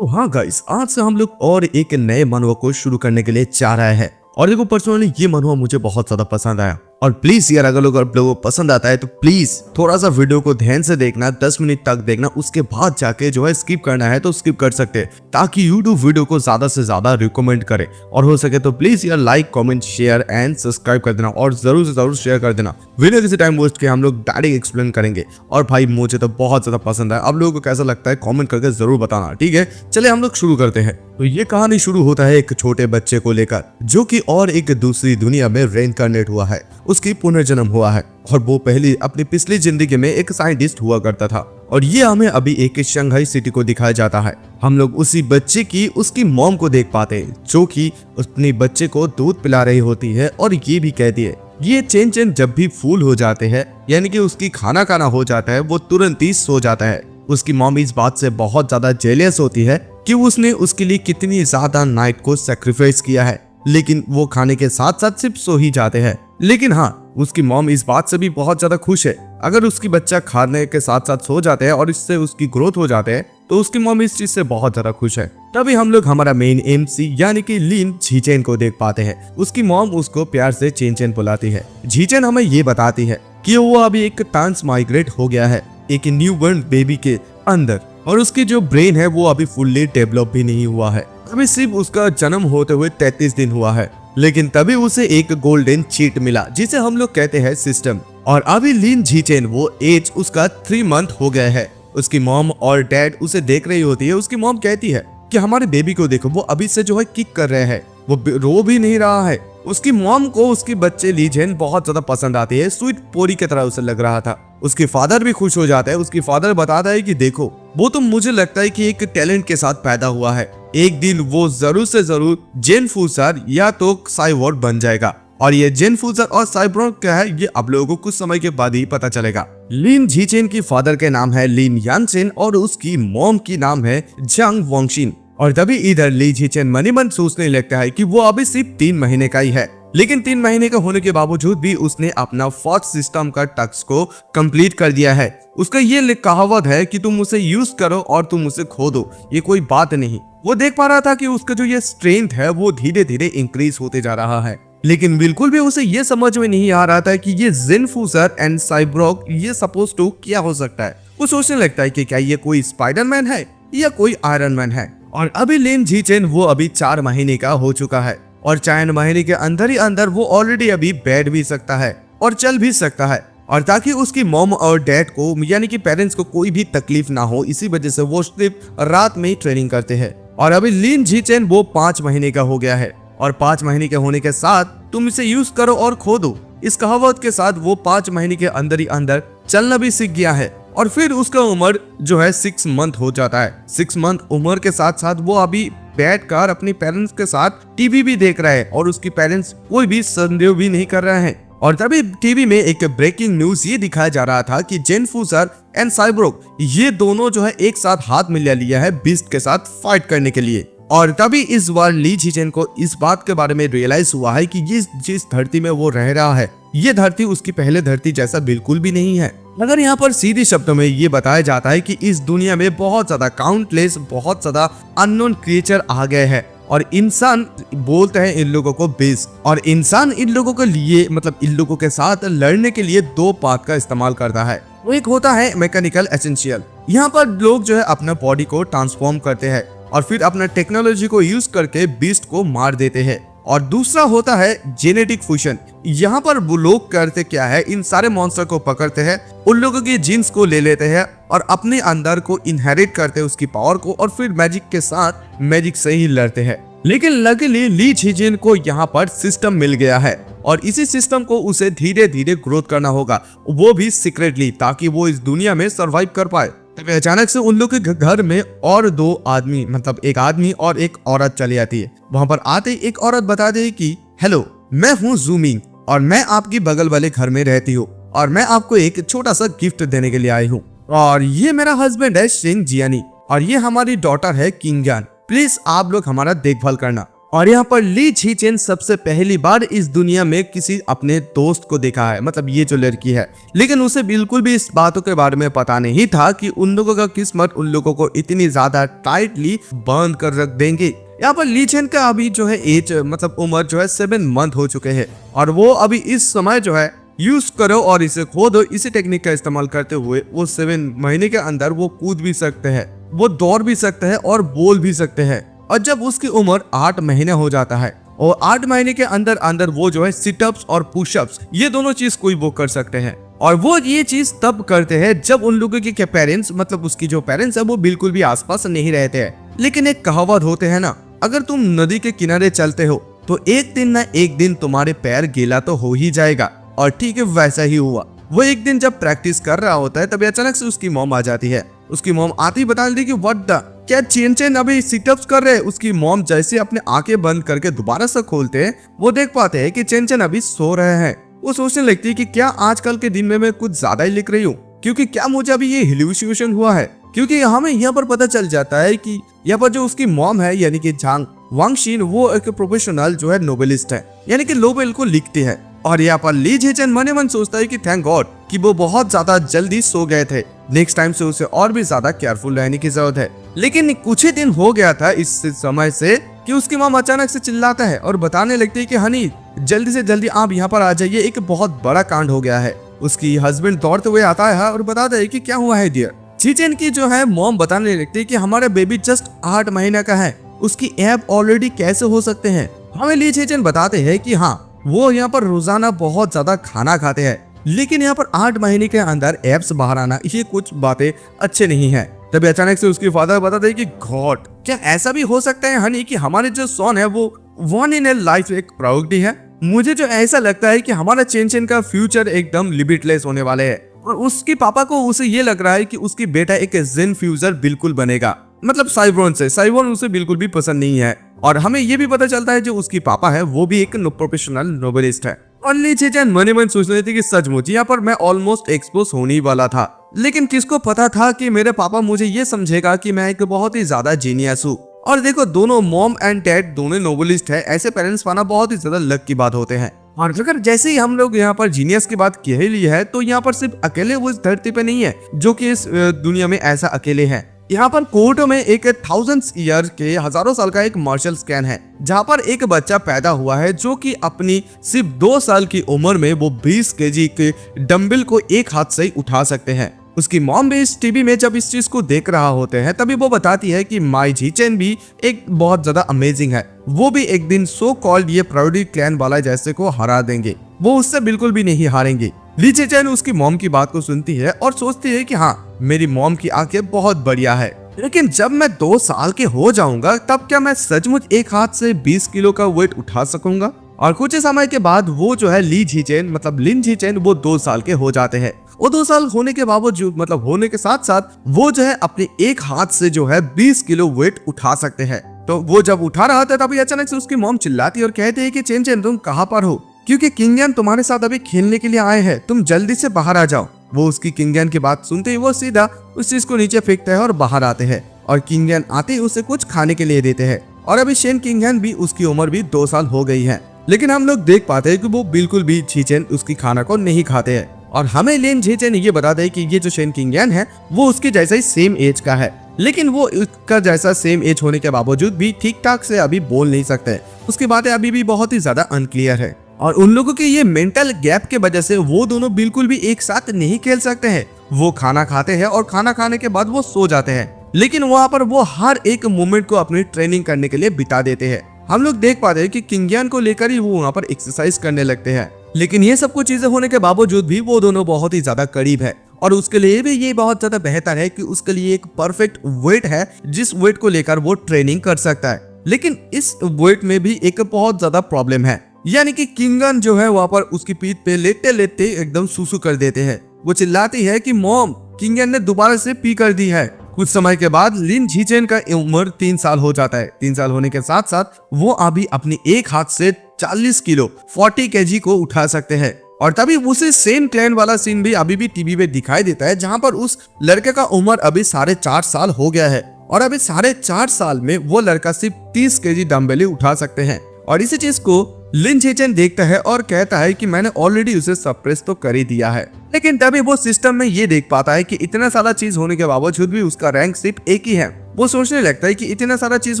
तो हाँ गाइस, आज से हम लोग और एक नए मनवा को शुरू करने के लिए जा रहे हैं। और देखो, पर्सनली ये मनवा मुझे बहुत ज्यादा पसंद आया। और प्लीज यार, अगर आप लोगों को पसंद आता है तो प्लीज थोड़ा सा वीडियो को ध्यान से देखना, 10 मिनट तक देखना, उसके बाद जाके जो है स्किप करना है तो स्किप कर सकते हैं, ताकि यूट्यूब वीडियो को ज्यादा से ज्यादा रिकमेंड करे। और हो सके तो प्लीज यार like, comment, share and subscribe कर देना, और जरूर से जरूर शेयर कर देना। वीडियो किसी टाइम वेस्ट के हम लोग डायरेक्ट एक्सप्लेन करेंगे। और भाई मुझे तो बहुत ज्यादा पसंद है, आप लोगों को कैसा लगता है कमेंट करके जरूर बताना, ठीक है। चले हम लोग शुरू करते हैं। तो ये कहानी शुरू होता है एक छोटे बच्चे को लेकर, जो कि और एक दूसरी दुनिया में रेनकार्नेट हुआ है, उसकी पुनर्जन्म हुआ है। और वो पहले अपनी पिछली जिंदगी में एक साइंटिस्ट हुआ करता था। और ये हमें अभी एक शंघाई सिटी को दिखाया जाता है। हम लोग उसी बच्चे की उसकी मॉम को देख पाते हैं, जो कि अपने बच्चे को दूध पिला रही होती है। और ये भी कहती है, ये चेन चेन जब भी फूल हो जाते हैं, यानी कि उसकी खाना खाना हो जाता है, वो तुरंत ही सो जाता है। उसकी मॉम इस बात से बहुत ज्यादा जेलियस होती है कि उसने उसके लिए कितनी ज्यादा नाइट को सेक्रीफाइस किया है, लेकिन वो खाने के साथ साथ सिर्फ सो ही जाते हैं। लेकिन हाँ, उसकी मॉम इस बात से भी बहुत ज्यादा खुश है। अगर उसकी बच्चा खाने के साथ साथ सो जाते हैं और इससे उसकी ग्रोथ हो जाते हैं, तो उसकी मॉम इस चीज से बहुत ज्यादा खुश है। तभी हम लोग हमारा मेन एमसी यानी कि लीन झीचेन को देख पाते हैं। उसकी मॉम उसको प्यार से चेन चेन बुलाती है। झीचेन हमें ये बताती है कि वो अभी एक ट्रांसमाइग्रेट हो गया है एक न्यूबॉर्न बेबी के अंदर, और उसकी जो ब्रेन है वो अभी फुल्ली डेवलप भी नहीं हुआ है। अभी सिर्फ उसका जन्म होते हुए 33 दिन हुआ है। लेकिन तभी उसे एक गोल्डन चीट मिला, जिसे हम लोग कहते हैं सिस्टम। और अभी लीन झीचेन वो एज उसका 3 मंथ हो गया है। उसकी मॉम और डैड उसे देख रही होती है। उसकी मॉम कहती है कि हमारे बेबी को देखो, वो अभी से जो है किक कर रहे हैं, वो रो भी नहीं रहा है। उसकी मॉम को उसके बच्चे लीजेन बहुत ज्यादा पसंद आती है, स्वीट पोरी की तरह उसे लग रहा था। उसके फादर भी खुश हो जाता है। उसकी फादर बताता है कि देखो, वो तो मुझे लगता है कि एक टैलेंट के साथ पैदा हुआ है, एक दिन वो जरूर से जरूर जेन फूसर या तो साइबोर्ग बन जाएगा। और ये जेन फूसर और साइबोर्ग क्या है, ये आप लोगों को कुछ समय के बाद ही पता चलेगा। लिन झीचेन की फादर के नाम है लिन यानचेन और उसकी मॉम की नाम है जंग वोंगशिन। और तभी इधर ली झीचेन मनी मन सोचने लगता है कि वो अभी सिर्फ 3 महीने का ही है। लेकिन 3 महीने का होने के बावजूद भी उसने अपना 4th सिस्टम का टास्क को कंप्लीट कर दिया है। उसका ये कहावत है कि तुम उसे यूज करो और तुम उसे खो दो, ये कोई बात नहीं। वो देख पा रहा था कि उसका जो ये स्ट्रेंथ है वो धीरे धीरे इंक्रीज होते जा रहा है। लेकिन बिल्कुल भी उसे ये समझ में नहीं आ रहा था कि ये जेन फूसर एंड साइबोर्ग ये सपोज टू क्या हो सकता है। वो सोचने लगता है कि क्या ये कोई स्पाइडरमैन है या कोई आयरन मैन है। और अभी लिन झीचेन वो अभी 4 महीने का हो चुका है। और 4 महीने के अंदर ही अंदर वो ऑलरेडी अभी बैठ भी सकता है और चल भी सकता है। और ताकि उसकी मॉम और डैड को यानी कि पेरेंट्स को कोई भी तकलीफ ना हो, इसी वजह से वो सिर्फ रात में ही ट्रेनिंग करते हैं। और अभी लिन झीचेन वो 5 महीने का हो गया है। और 5 महीने के होने के साथ तुम इसे यूज करो और खो दो, इस कहावत के साथ वो 5 महीने के अंदर ही अंदर चलना भी सीख गया है। और फिर उसका उम्र जो है 6 मंथ हो जाता है। 6 मंथ उम्र के साथ साथ वो अभी बैठकर अपने पेरेंट्स के साथ टीवी भी देख रहा है, और उसकी पेरेंट्स कोई भी संदेह भी नहीं कर रहे हैं। और तभी टीवी में एक ब्रेकिंग न्यूज ये दिखाया जा रहा था कि जेन फूसर एंड साइबोर्ग ये दोनों जो है एक साथ हाथ मिला लिया है बीस्ट के साथ फाइट करने के लिए। और तभी इस बार ली झीचेन को इस बात के बारे में रियलाइज हुआ है कि ये जिस धरती में वो रह रहा है, ये धरती उसकी पहले धरती जैसा बिल्कुल भी नहीं है। मगर यहाँ पर सीधे शब्दों में ये बताया जाता है कि इस दुनिया में बहुत ज्यादा काउंटलेस, बहुत ज्यादा अननोन क्रिएचर आ गए हैं। और इंसान बोलते हैं इन लोगों को बेस्ट। और इंसान इन लोगों के लिए मतलब इन लोगों के साथ लड़ने के लिए 2 पाथ का इस्तेमाल करता है। वो एक होता है मैकेनिकल एसेंशियल, यहाँ पर लोग जो है अपना बॉडी को ट्रांसफॉर्म करते हैं और फिर अपना टेक्नोलॉजी को यूज करके बीस्ट को मार देते हैं। और दूसरा होता है जेनेटिक फ्यूजन, यहाँ पर वो लोग करते क्या है, इन सारे मॉन्स्टर को पकड़ते हैं, उन लोगों के जीन्स को ले लेते हैं और अपने अंदर को इनहेरिट करते हैं उसकी पावर को, और फिर मैजिक के साथ मैजिक से ही लड़ते हैं। लेकिन लकीली ली झीचेन को यहाँ पर सिस्टम मिल गया है, और इसी सिस्टम को उसे धीरे धीरे ग्रोथ करना होगा, वो भी सीक्रेटली, ताकि वो इस दुनिया में सरवाइव कर पाए। तभी अचानक से उन लोग के घर में और 2 आदमी मतलब एक आदमी और एक औरत चली आती है। वहां पर आते एक औरत बता दे कि हेलो, मैं हूँ जूमिंग और मैं आपकी बगल वाले घर में रहती हूँ, और मैं आपको एक छोटा सा गिफ्ट देने के लिए आई हूँ। और ये मेरा हस्बैंड है शिन जियानी, और ये हमारी डॉटर है किंगयान। प्लीज आप लोग हमारा देखभाल करना। और यहाँ पर ली झीचेन सबसे पहली बार इस दुनिया में किसी अपने दोस्त को देखा है, मतलब ये जो लड़की है। लेकिन उसे बिल्कुल भी इस बातों के बारे में पता नहीं था कि उन लोगों का किस्मत उन लोगों को इतनी ज्यादा टाइटली बांध कर रख देंगे। यहाँ पर ली झेन का अभी जो है एज मतलब उम्र जो है 7 मंथ हो चुके हैं और वो अभी इस समय जो है यूज करो और इसे खोदो इसी टेक्निक का इस्तेमाल करते हुए वो 7 महीने के अंदर वो कूद भी सकते हैं, वो दौड़ भी सकते हैं और बोल भी सकते हैं। और जब उसकी उम्र 8 महीने हो जाता है और 8 महीने के अंदर अंदर वो जो है सिटअप्स और पुशअप्स ये दोनों चीज कोई वो कर सकते हैं। और वो ये चीज तब करते हैं जब उन लोगों के पेरेंट्स मतलब उसकी जो पेरेंट्स है वो बिल्कुल भी आसपास नहीं रहते हैं। लेकिन एक कहावत होते है ना, अगर तुम नदी के किनारे चलते हो तो एक दिन ना एक दिन तुम्हारे पैर गीला तो हो ही जाएगा। और ठीक है वैसा ही हुआ। वो एक दिन जब प्रैक्टिस कर रहा होता है तभी अचानक से उसकी मॉम आ जाती है। उसकी मॉम आती बता देती कि व्हाट द क्या चेन चेन अभी सिटअप्स कर रहे हैं। उसकी मॉम जैसे अपने आंखें बंद करके दोबारा से खोलते हैं वो देख पाते हैं कि चेन चेन अभी सो रहे हैं। वो सोचने लगती है कि क्या आजकल के दिन में मैं कुछ ज्यादा ही लिख रही हूँ, क्योंकि क्या मुझे अभी ये हेलुसिनेशन हुआ है। क्योंकि हमें यहाँ पर पता चल जाता है कि यहाँ पर जो उसकी मॉम है यानी कि झांग वांगशिन वो एक प्रोफेशनल जो है नोवेलिस्ट है, यानी कि नोवेल को लिखती है। और यहाँ पर ली झेचन मने मन सोचता है कि थैंक गॉड कि वो बहुत ज्यादा जल्दी सो गए थे, नेक्स्ट टाइम से उसे और भी ज्यादा केयरफुल रहने की जरूरत है। लेकिन कुछ ही दिन हो गया था इस समय से कि उसकी मॉम अचानक से चिल्लाता है और बताने लगती है कि हनी जल्दी से जल्दी आप यहाँ पर आ जाइए, एक बहुत बड़ा कांड हो गया है। उसकी हस्बैंड दौड़ते हुए आता है और बताता है कि क्या हुआ है डियर। झीचेन की जो है मॉम बताने लगती है कि हमारा बेबी जस्ट 8 महीने का है, उसकी ऐप ऑलरेडी कैसे हो सकते हैं। हमें ली झीचेन बताते हैं कि हाँ वो यहाँ पर रोजाना बहुत ज्यादा खाना खाते हैं, लेकिन यहाँ पर 8 महीने के अंदर एप्स बाहर आना ये कुछ बातें अच्छे नहीं है। तभी अचानक से उसकी फादर बताते हैं कि गॉड क्या ऐसा भी हो सकता है हनी कि हमारे जो सोन है वो वन इन ए लाइफ एक प्रायोरिटी है। मुझे जो ऐसा लगता है कि हमारा चेन चेन का फ्यूचर एकदम लिमिटलेस होने वाले है। और उसकी पापा को उसे ये लग रहा है कि उसकी बेटा एक जेन फ्यूजर बिल्कुल बनेगा, मतलब साइबोन उसे बिल्कुल भी पसंद नहीं है। और हमें ये भी पता चलता है जो उसकी पापा है वो भी एक प्रोफेशनल नोवेलिस्ट है। और ली झेचन मने मन सोच रही थी कि सचमुच यहाँ पर मैं ऑलमोस्ट एक्सपोज होने ही वाला था। लेकिन किसको पता था कि मेरे पापा मुझे ये समझेगा कि मैं एक बहुत ही ज्यादा जीनियस हूँ। और देखो दोनों मॉम एंड डैड दोनों नोवेलिस्ट है, ऐसे पेरेंट्स पाना बहुत ही ज्यादा लक की बात होते हैं। और अगर जैसे ही हम लोग यहाँ पर जीनियस की बात कह ली है तो यहाँ पर सिर्फ अकेले वो इस धरती पे नहीं है जो कि इस दुनिया में ऐसा अकेले है। यहाँ पर कोर्ट में एक 1000 ईयर के हजारों साल का एक मार्शल स्कैन है जहाँ पर एक बच्चा पैदा हुआ है जो कि अपनी सिर्फ 2 साल की उम्र में वो 20 केजी के डंबल को एक हाथ से ही उठा सकते हैं। उसकी मॉम भी इस टीवी में जब इस चीज को देख रहा होते हैं तभी वो बताती है कि माई झीचेन भी एक बहुत ज्यादा अमेजिंग है, वो भी एक दिन सो कॉल्ड ये प्रायोरिटी क्लैन वाला जैसे को हरा देंगे, वो उससे बिल्कुल भी नहीं हारेंगे। ली झीचेन उसकी मॉम की बात को सुनती है और सोचती है कि हाँ मेरी मॉम की आंखें बहुत बढ़िया है, लेकिन जब मैं 2 साल के हो जाऊंगा तब क्या मैं सचमुच एक हाथ से 20 किलो का वेट उठा सकूंगा। और कुछ समय के बाद वो जो है ली झीचेन मतलब लिन झीचेन वो 2 साल के हो जाते हैं। वो 2 साल होने के बावजूद मतलब होने के साथ साथ वो जो है अपने एक हाथ से जो है 20 किलो वेट उठा सकते हैं। तो वो जब उठा रहा था तभी अचानक से उसकी मॉम चिल्लाती और कहती है कि चेन चेन तुम कहाँ पर हो, क्योंकि किंगयान तुम्हारे साथ अभी खेलने के लिए आए हैं, तुम जल्दी से बाहर आ जाओ। वो उसकी किंगयान की बात सुनते ही वो सीधा उस चीज को नीचे फेंकते हैं और बाहर आते हैं। और किंगयान आते ही उसे कुछ खाने के लिए देते हैं। और अभी शेन किंगयान भी उसकी उम्र भी 2 साल हो गई है, लेकिन हम लोग देख पाते हैं कि वो बिल्कुल भी झीचेन उसकी खाना को नहीं खाते हैं। और हमें लिन झीचेन ये बताते हैं कि ये जो शेन किंगयान है वो उसके जैसा ही सेम एज का है, लेकिन वो उसका जैसा सेम एज होने के बावजूद भी ठीक ठाक से अभी बोल नहीं सकते। उसकी बातें अभी भी बहुत ही ज्यादा अनक्लियर है। और उन लोगों के ये मेंटल गैप के वजह से वो दोनों बिल्कुल भी एक साथ नहीं खेल सकते हैं। वो खाना खाते हैं और खाना खाने के बाद वो सो जाते हैं, लेकिन वहाँ पर वो हर एक मोमेंट को अपनी ट्रेनिंग करने के लिए बिता देते हैं। हम लोग देख पाते हैं कि किंगयान को लेकर ही वो वहाँ पर एक्सरसाइज करने लगते हैं, लेकिन ये सब कुछ चीजें होने के बावजूद भी वो दोनों बहुत ही ज्यादा करीब है। और उसके लिए भी ये बहुत ज्यादा बेहतर है कि उसके लिए एक परफेक्ट वेट है जिस वेट को लेकर वो ट्रेनिंग कर सकता है। लेकिन इस वेट में भी एक बहुत ज्यादा प्रॉब्लम है, यानी कि किंगन जो है वहाँ पर उसकी पीठ पे लेटे लेटे एकदम सुसु कर देते हैं। वो चिल्लाती है कि मॉम किंगन ने दोबारा से पी कर दी है। कुछ समय के बाद लिन झीचेन का उम्र 3 साल हो जाता है। 3 साल होने के साथ साथ वो अभी अपनी एक हाथ से 40 किलो 40 केजी को उठा सकते हैं। और तभी उसे सेम क्लैन वाला सीन भी अभी भी टीवी पे दिखाई देता है जहां पर उस लड़के का उम्र अभी 4.5 साल हो गया है और अभी 4.5 साल में वो लड़का सिर्फ 30 केजी डम्बल उठा सकते हैं। और इसी चीज को लिन झीचेन देखता है और कहता है कि मैंने ऑलरेडी उसे सप्रेस तो कर ही दिया है। लेकिन तभी वो सिस्टम में ये देख पाता है कि इतना सारा चीज होने के बावजूद भी उसका रैंक सिर्फ 1 ही है। वो सोचने लगता है कि इतना सारा चीज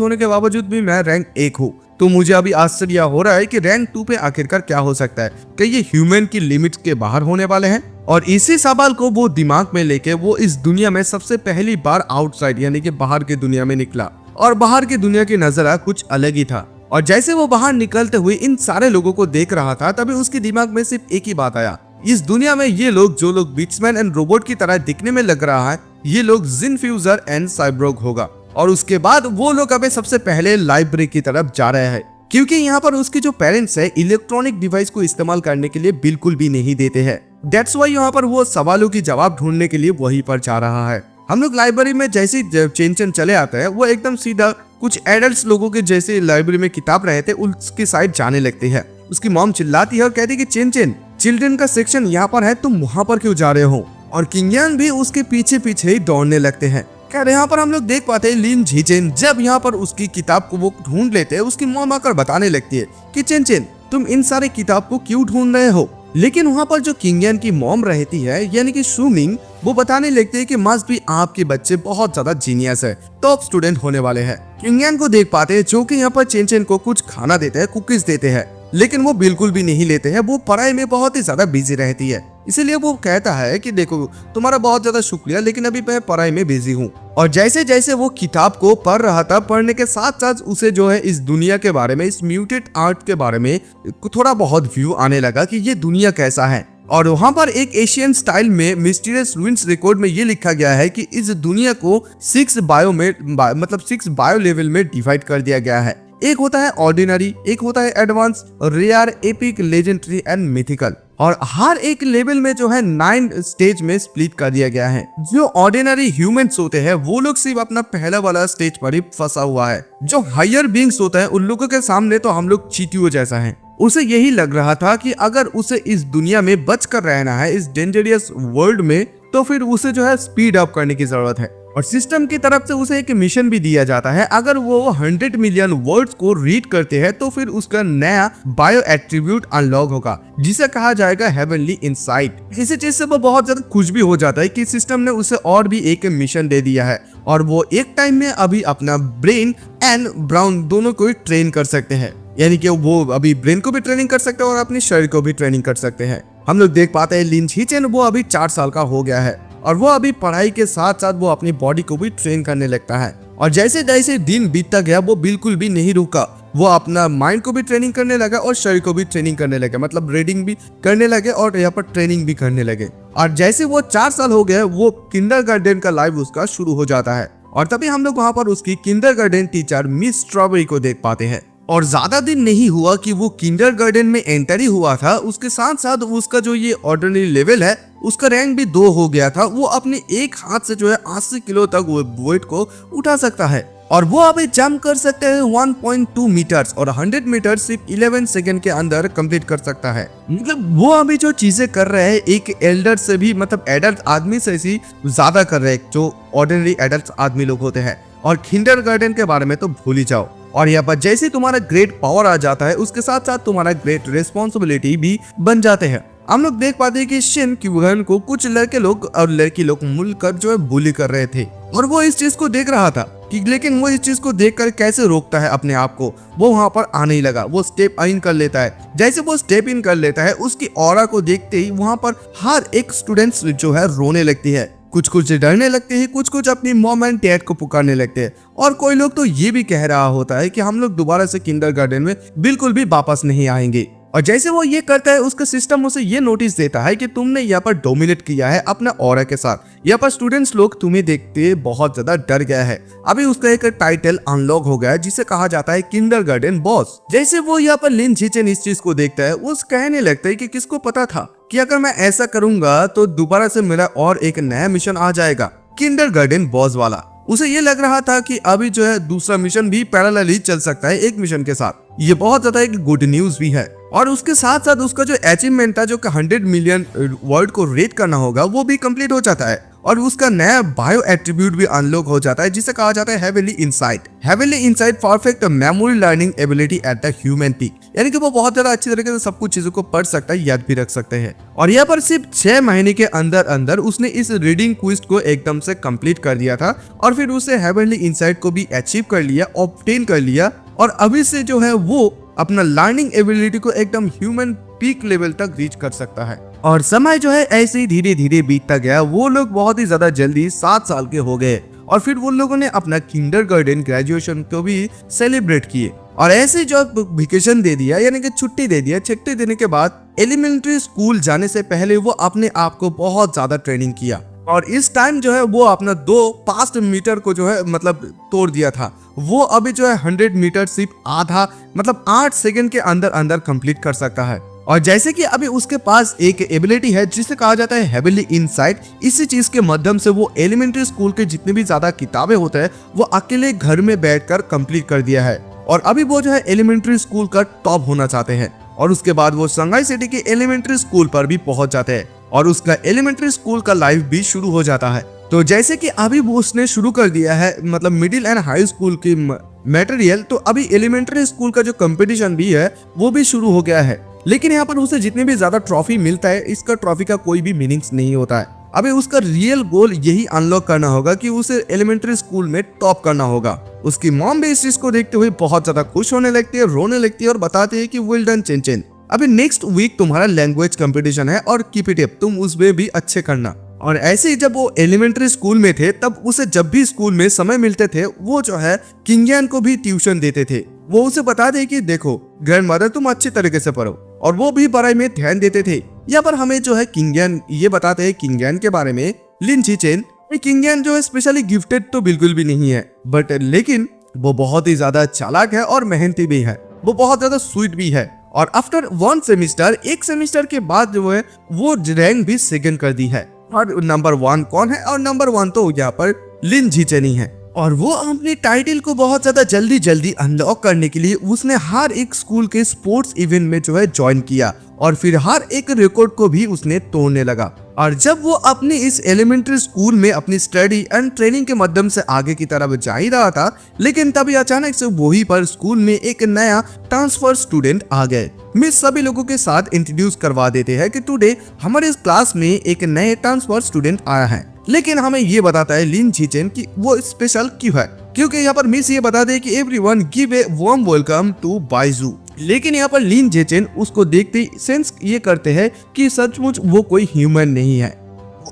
होने के बावजूद भी मैं रैंक 1 हूँ, तो मुझे अभी आश्चर्य हो रहा है कि रैंक 2 पे आखिरकार क्या हो सकता है, कि ये ह्यूमन की लिमिट के बाहर होने वाले हैं। और इसी सवाल को वो दिमाग में लेके वो इस दुनिया में सबसे पहली बार आउटसाइड यानी कि बाहर की दुनिया में निकला। और बाहर की दुनिया की नजारा कुछ अलग ही था। और जैसे वो बाहर निकलते हुए इन सारे लोगों को देख रहा था, तभी उसके दिमाग में सिर्फ एक ही बात आया, इस दुनिया में ये लोग जो लोग बीट्समैन एंड रोबोट की तरह दिखने में लग रहा है, ये लोग जिन फ्यूजर एंड साइब्रोग होगा। और उसके बाद वो लोग अबे सबसे पहले लाइब्रेरी की तरफ जा रहे हैं, क्योंकि यहाँ पर उसके जो पेरेंट्स है इलेक्ट्रॉनिक डिवाइस को इस्तेमाल करने के लिए बिल्कुल भी नहीं देते हैं। दैट्स वाई यहाँ पर वो सवालों की जवाब ढूंढने के लिए वहीं पर जा रहा है। हम लोग लाइब्रेरी में जैसे ही चेन चले आते हैं, वो एकदम सीधा कुछ एडल्ट लोगों के जैसे लाइब्रेरी में किताब रहे थे उसकी साइड जाने लगते हैं। उसकी मॉम चिल्लाती है और कहती है कि चेन चिल्ड्रन का सेक्शन यहाँ पर है, तुम वहाँ पर क्यों जा रहे हो। और किंगयान भी उसके पीछे पीछे ही दौड़ने लगते हैं। खैर यहाँ पर हम लोग देख पाते हैं लिन झीचेन जब यहाँ पर उसकी किताब को वो ढूंढ लेते हैं, उसकी मॉम आकर बताने लगती है कि चेन तुम इन सारे किताब को क्यों ढूंढ रहे हो। लेकिन वहाँ पर जो किंगयान की मॉम रहती है यानी कि सुमिंग, वो बताने लगते हैं कि मस्ट भी आपके बच्चे बहुत ज्यादा जीनियस है, टॉप स्टूडेंट होने वाले हैं। किंगयान को देख पाते हैं जो कि यहाँ पर चेन को कुछ खाना देते हैं, कुकीज देते हैं, लेकिन वो बिल्कुल भी नहीं लेते हैं। वो पढ़ाई में बहुत ही ज्यादा बिजी रहती है, इसीलिए वो कहता है कि देखो तुम्हारा बहुत ज्यादा शुक्रिया, लेकिन अभी मैं पढ़ाई में बिजी हूँ। और जैसे जैसे वो किताब को पढ़ रहा था, पढ़ने के साथ साथ उसे जो है इस दुनिया के बारे में, इस म्यूटेड आर्ट के बारे में थोड़ा बहुत व्यू आने लगा कि ये दुनिया कैसा है। और वहाँ पर एक एशियन स्टाइल में मिस्टीरियस रूइंस रिकॉर्ड में ये लिखा गया है कि इस दुनिया को 6 बायो लेवल में डिवाइड कर दिया गया है। एक होता है ऑर्डिनरी, एक होता है advance, rare, epic, legendary and mythical. और हर एक लेवल में जो है 9 स्टेज में स्प्लिट कर दिया गया है। जो ऑर्डिनरी ह्यूमंस होते हैं वो लोग सिर्फ अपना पहला वाला स्टेज पर ही फंसा हुआ है। जो हायर बीइंग्स होता है उन लोगों के सामने तो हम लोग चींटियों जैसा है। उसे यही लग रहा था कि अगर उसे इस दुनिया में बच कर रहना है, इस डेंजरियस वर्ल्ड में, तो फिर उसे जो है स्पीड अप करने की जरूरत है। और सिस्टम की तरफ से उसे एक मिशन भी दिया जाता है, अगर वो 100 मिलियन वर्ड्स को रीड करते हैं तो फिर उसका नया बायो एट्रीब्यूट अनलॉक होगा, जिसे कहा जाएगा हेवनली इनसाइट। इसी चीज से वो बहुत ज्यादा खुश भी हो जाता है कि सिस्टम ने उसे और भी एक मिशन दे दिया है, और वो एक टाइम में अभी अपना ब्रेन एंड ब्राउन दोनों को ट्रेन कर सकते हैं। यानी कि वो अभी ब्रेन को भी ट्रेनिंग कर सकते हैं और अपने शरीर को भी ट्रेनिंग कर सकते हैं। हम लोग देख पाते हैं लिन झीचेन वो अभी 4 साल का हो गया है, और वो अभी पढ़ाई के साथ साथ वो अपनी बॉडी को भी ट्रेन करने लगता है। और जैसे जैसे दिन बीतता गया वो बिल्कुल भी नहीं रुका, वो अपना माइंड को भी ट्रेनिंग करने लगा और शरीर को भी ट्रेनिंग करने लगे, मतलब रीडिंग भी करने लगे और यहाँ पर ट्रेनिंग भी करने लगे। और जैसे वो 4 साल हो गए, वो किंडरगार्टन का लाइफ उसका शुरू हो जाता है। और तभी हम लोग वहाँ पर उसकी किंडरगार्टन टीचर मिस स्ट्रॉबेरी को देख पाते हैं। और ज्यादा दिन नहीं हुआ कि वो किंडरगार्टन में एंटर ही हुआ था, उसके साथ साथ उसका जो ये ऑर्डिनरी लेवल है उसका रैंक भी 2 हो गया था। वो अपने एक हाथ से जो है 80 किलो तक वो वेट को उठा सकता है, और वो अभी जंप कर सकते हैं 1.2 मीटर्स, और 100 मीटर सिर्फ 11 सेकंड के अंदर कंप्लीट कर सकता है। मतलब वो अभी जो चीजें कर रहे हैं एक एल्डर से भी, मतलब एडल्ट आदमी से ही ज्यादा कर रहे हैं, जो ऑर्डिनरी एडल्ट आदमी लोग होते हैं। और किंडरगार्टन के बारे में तो भूल ही जाओ। और यहाँ पर जैसे तुम्हारा ग्रेट पावर आ जाता है, उसके साथ साथ तुम्हारा ग्रेट रिस्पॉन्सिबिलिटी भी बन जाते हैं। हम लोग देख पाते हैं कि शिन क्यूगन को कुछ लड़के लोग और लड़की लोग मिलकर जो है बुली कर रहे थे, और वो इस चीज को देख रहा था कि, लेकिन वो इस चीज को देखकर कैसे रोकता है अपने आप को। वो वहां पर आने ही लगा, वो स्टेप इन कर लेता है। जैसे वो स्टेप इन कर लेता है, उसकी ऑरा को देखते ही वहां पर हर एक स्टूडेंट्स जो है रोने लगती है, कुछ डरने लगते हैं, कुछ अपनी मॉम एंड डैड को पुकारने लगते हैं। और कोई लोग तो ये भी कह रहा होता है कि हम लोग दोबारा से किंडरगार्टन में बिल्कुल भी वापस नहीं आएंगे। और जैसे वो ये करता है, उसका सिस्टम उसे ये नोटिस देता है कि तुमने यहाँ पर डोमिनेट किया है अपना ऑरा के साथ। यहाँ पर स्टूडेंट्स लोग तुम्हें देखते बहुत ज्यादा डर गया है। अभी उसका एक टाइटल अनलॉक हो गया है जिसे कहा जाता है किंडरगार्टन बॉस। जैसे वो यहाँ पर लिन झीचेन इस चीज को देखता है, वो कहने लगता है कि किसको पता था कि अगर मैं ऐसा करूंगा तो दोबारा से मेरा और एक नया मिशन आ जाएगा, किंडरगार्टन बॉस वाला। उसे ये लग रहा था कि अभी जो है दूसरा मिशन भी पैरेलली चल सकता है एक मिशन के साथ। ये बहुत ज्यादा एक गुड न्यूज भी है। और उसके साथ साथ उसका जो अचीवमेंट था, जो कि 100 मिलियन वर्ड को रेट करना होगा, वो भी कंप्लीट हो जाता है। और उसका नया बायो एट्रीब्यूट भी अनलॉक हो जाता है जिसे कहा जाता है heavenly insight. Heavenly insight perfect memory learning ability at the human peak, यानी कि वो बहुत ज्यादा अच्छी तरीके से सब कुछ चीजों को पढ़ सकता है, याद भी रख सकते हैं। और यहाँ पर सिर्फ 6 महीने के अंदर अंदर उसने इस रीडिंग क्विज को एकदम से कंप्लीट कर दिया था और फिर उसे हेवनली इनसाइट को भी अचीव कर लिया, ऑब्टेन कर लिया और अभी से जो है वो अपना लर्निंग एबिलिटी को एकदम ह्यूमन पीक लेवल तक रीच कर सकता है। और समय जो है ऐसे ही धीरे धीरे बीतता गया। वो लोग बहुत ही ज्यादा जल्दी 7 साल के हो गए और फिर वो लोगों ने अपना किंडरगार्टन ग्रेजुएशन को भी सेलिब्रेट किए और ऐसे जब वेकेशन दे दिया यानी कि छुट्टी दे दिया, छुट्टी देने के बाद एलिमेंट्री स्कूल जाने से पहले वो अपने आप को बहुत ज्यादा ट्रेनिंग किया और इस टाइम जो है वो अपना 2 पास्ट मीटर को जो है मतलब तोड़ दिया था। वो अभी जो है 100 मीटर सिर्फ आधा मतलब 8 सेकंड के अंदर अंदर कंप्लीट कर सकता है। और जैसे कि अभी उसके पास एक एबिलिटी है जिसे कहा जाता है हेवनली इनसाइट, इसी चीज के माध्यम से वो एलिमेंट्री स्कूल के जितने भी ज्यादा किताबें होते हैं वो अकेले घर में बैठकर कंप्लीट कर दिया है और अभी वो जो है एलिमेंट्री स्कूल का टॉप होना चाहते हैं। और उसके बाद वो शंघाई सिटी के एलिमेंट्री स्कूल पर भी पहुंच जाते हैं और उसका एलिमेंट्री स्कूल का लाइफ भी शुरू हो जाता है। तो जैसे कि अभी वो उसने शुरू कर दिया है मतलब मिडिल एंड हाई स्कूल की मटेरियल, तो अभी एलिमेंट्री स्कूल का जो कंपटीशन भी है वो भी शुरू हो गया है। लेकिन यहाँ पर उसे जितने भी ज्यादा ट्रॉफी मिलता है इसका ट्रॉफी का कोई भी मीनिंग्स नहीं होता है। अभी उसका रियल गोल यही अनलॉक करना होगा कि उसे एलिमेंट्री स्कूल में टॉप करना होगा। उसकी मॉम भी इस चीज को देखते हुए बहुत ज्यादा खुश होने लगती है, रोने लगती है और बताती है कि वेल डन चिन। अभी नेक्स्ट वीक तुम्हारा लैंग्वेज कंपटीशन है और कीप इट अप, तुम उसमें भी अच्छे करना। और ऐसे ही जब वो एलिमेंट्री स्कूल में थे तब उसे जब भी स्कूल में समय मिलते थे वो जो है किंगयान को भी ट्यूशन देते थे। वो उसे बता दे कि देखो ग्रैंडमदर तुम अच्छी तरीके से पढ़ो और वो भी पढ़ाई में ध्यान देते थे। यहाँ पर हमें जो है किंगयान ये बताते हैं किंगयान के बारे में लिन जीचेन। किंगयान जो है स्पेशली गिफ्टेड तो बिल्कुल भी नहीं है बट लेकिन वो बहुत ही ज्यादा चालाक है और मेहनती भी है, वो बहुत ज्यादा स्वीट भी है। और आफ्टर 1 सेमिस्टर, एक सेमिस्टर के बाद जो है वो रैंक भी सेकंड कर दी है। और नंबर 1 कौन है? और नंबर 1 तो यहाँ पर लिन जीचेन ही है। और वो अपने टाइटल को बहुत ज्यादा जल्दी अनलॉक करने के लिए उसने हर एक स्कूल के स्पोर्ट्स इवेंट में जो है ज्वाइन किया और फिर हर एक रिकॉर्ड को भी उसने तोड़ने लगा। और जब वो अपने इस एलिमेंट्री स्कूल में अपनी स्टडी एंड ट्रेनिंग के माध्यम से आगे की तरफ जा ही रहा था, लेकिन तभी अचानक से वही पर स्कूल में एक नया ट्रांसफर स्टूडेंट आ गए। मिस सभी लोगों के साथ इंट्रोड्यूस करवा देते हैं कि टुडे हमारे इस क्लास में एक नए ट्रांसफर स्टूडेंट आया है। लेकिन हमें ये बताता है लिन जीचेन कि वो स्पेशल क्यों है, क्योंकि यहाँ पर मिस ये बताते हैं कि everyone give a warm welcome to Byju. लेकिन यहाँ पर लिन जीचेन उसको देखते ही सेंस ये करते हैं कि सचमुच वो कोई ह्यूमन नहीं है।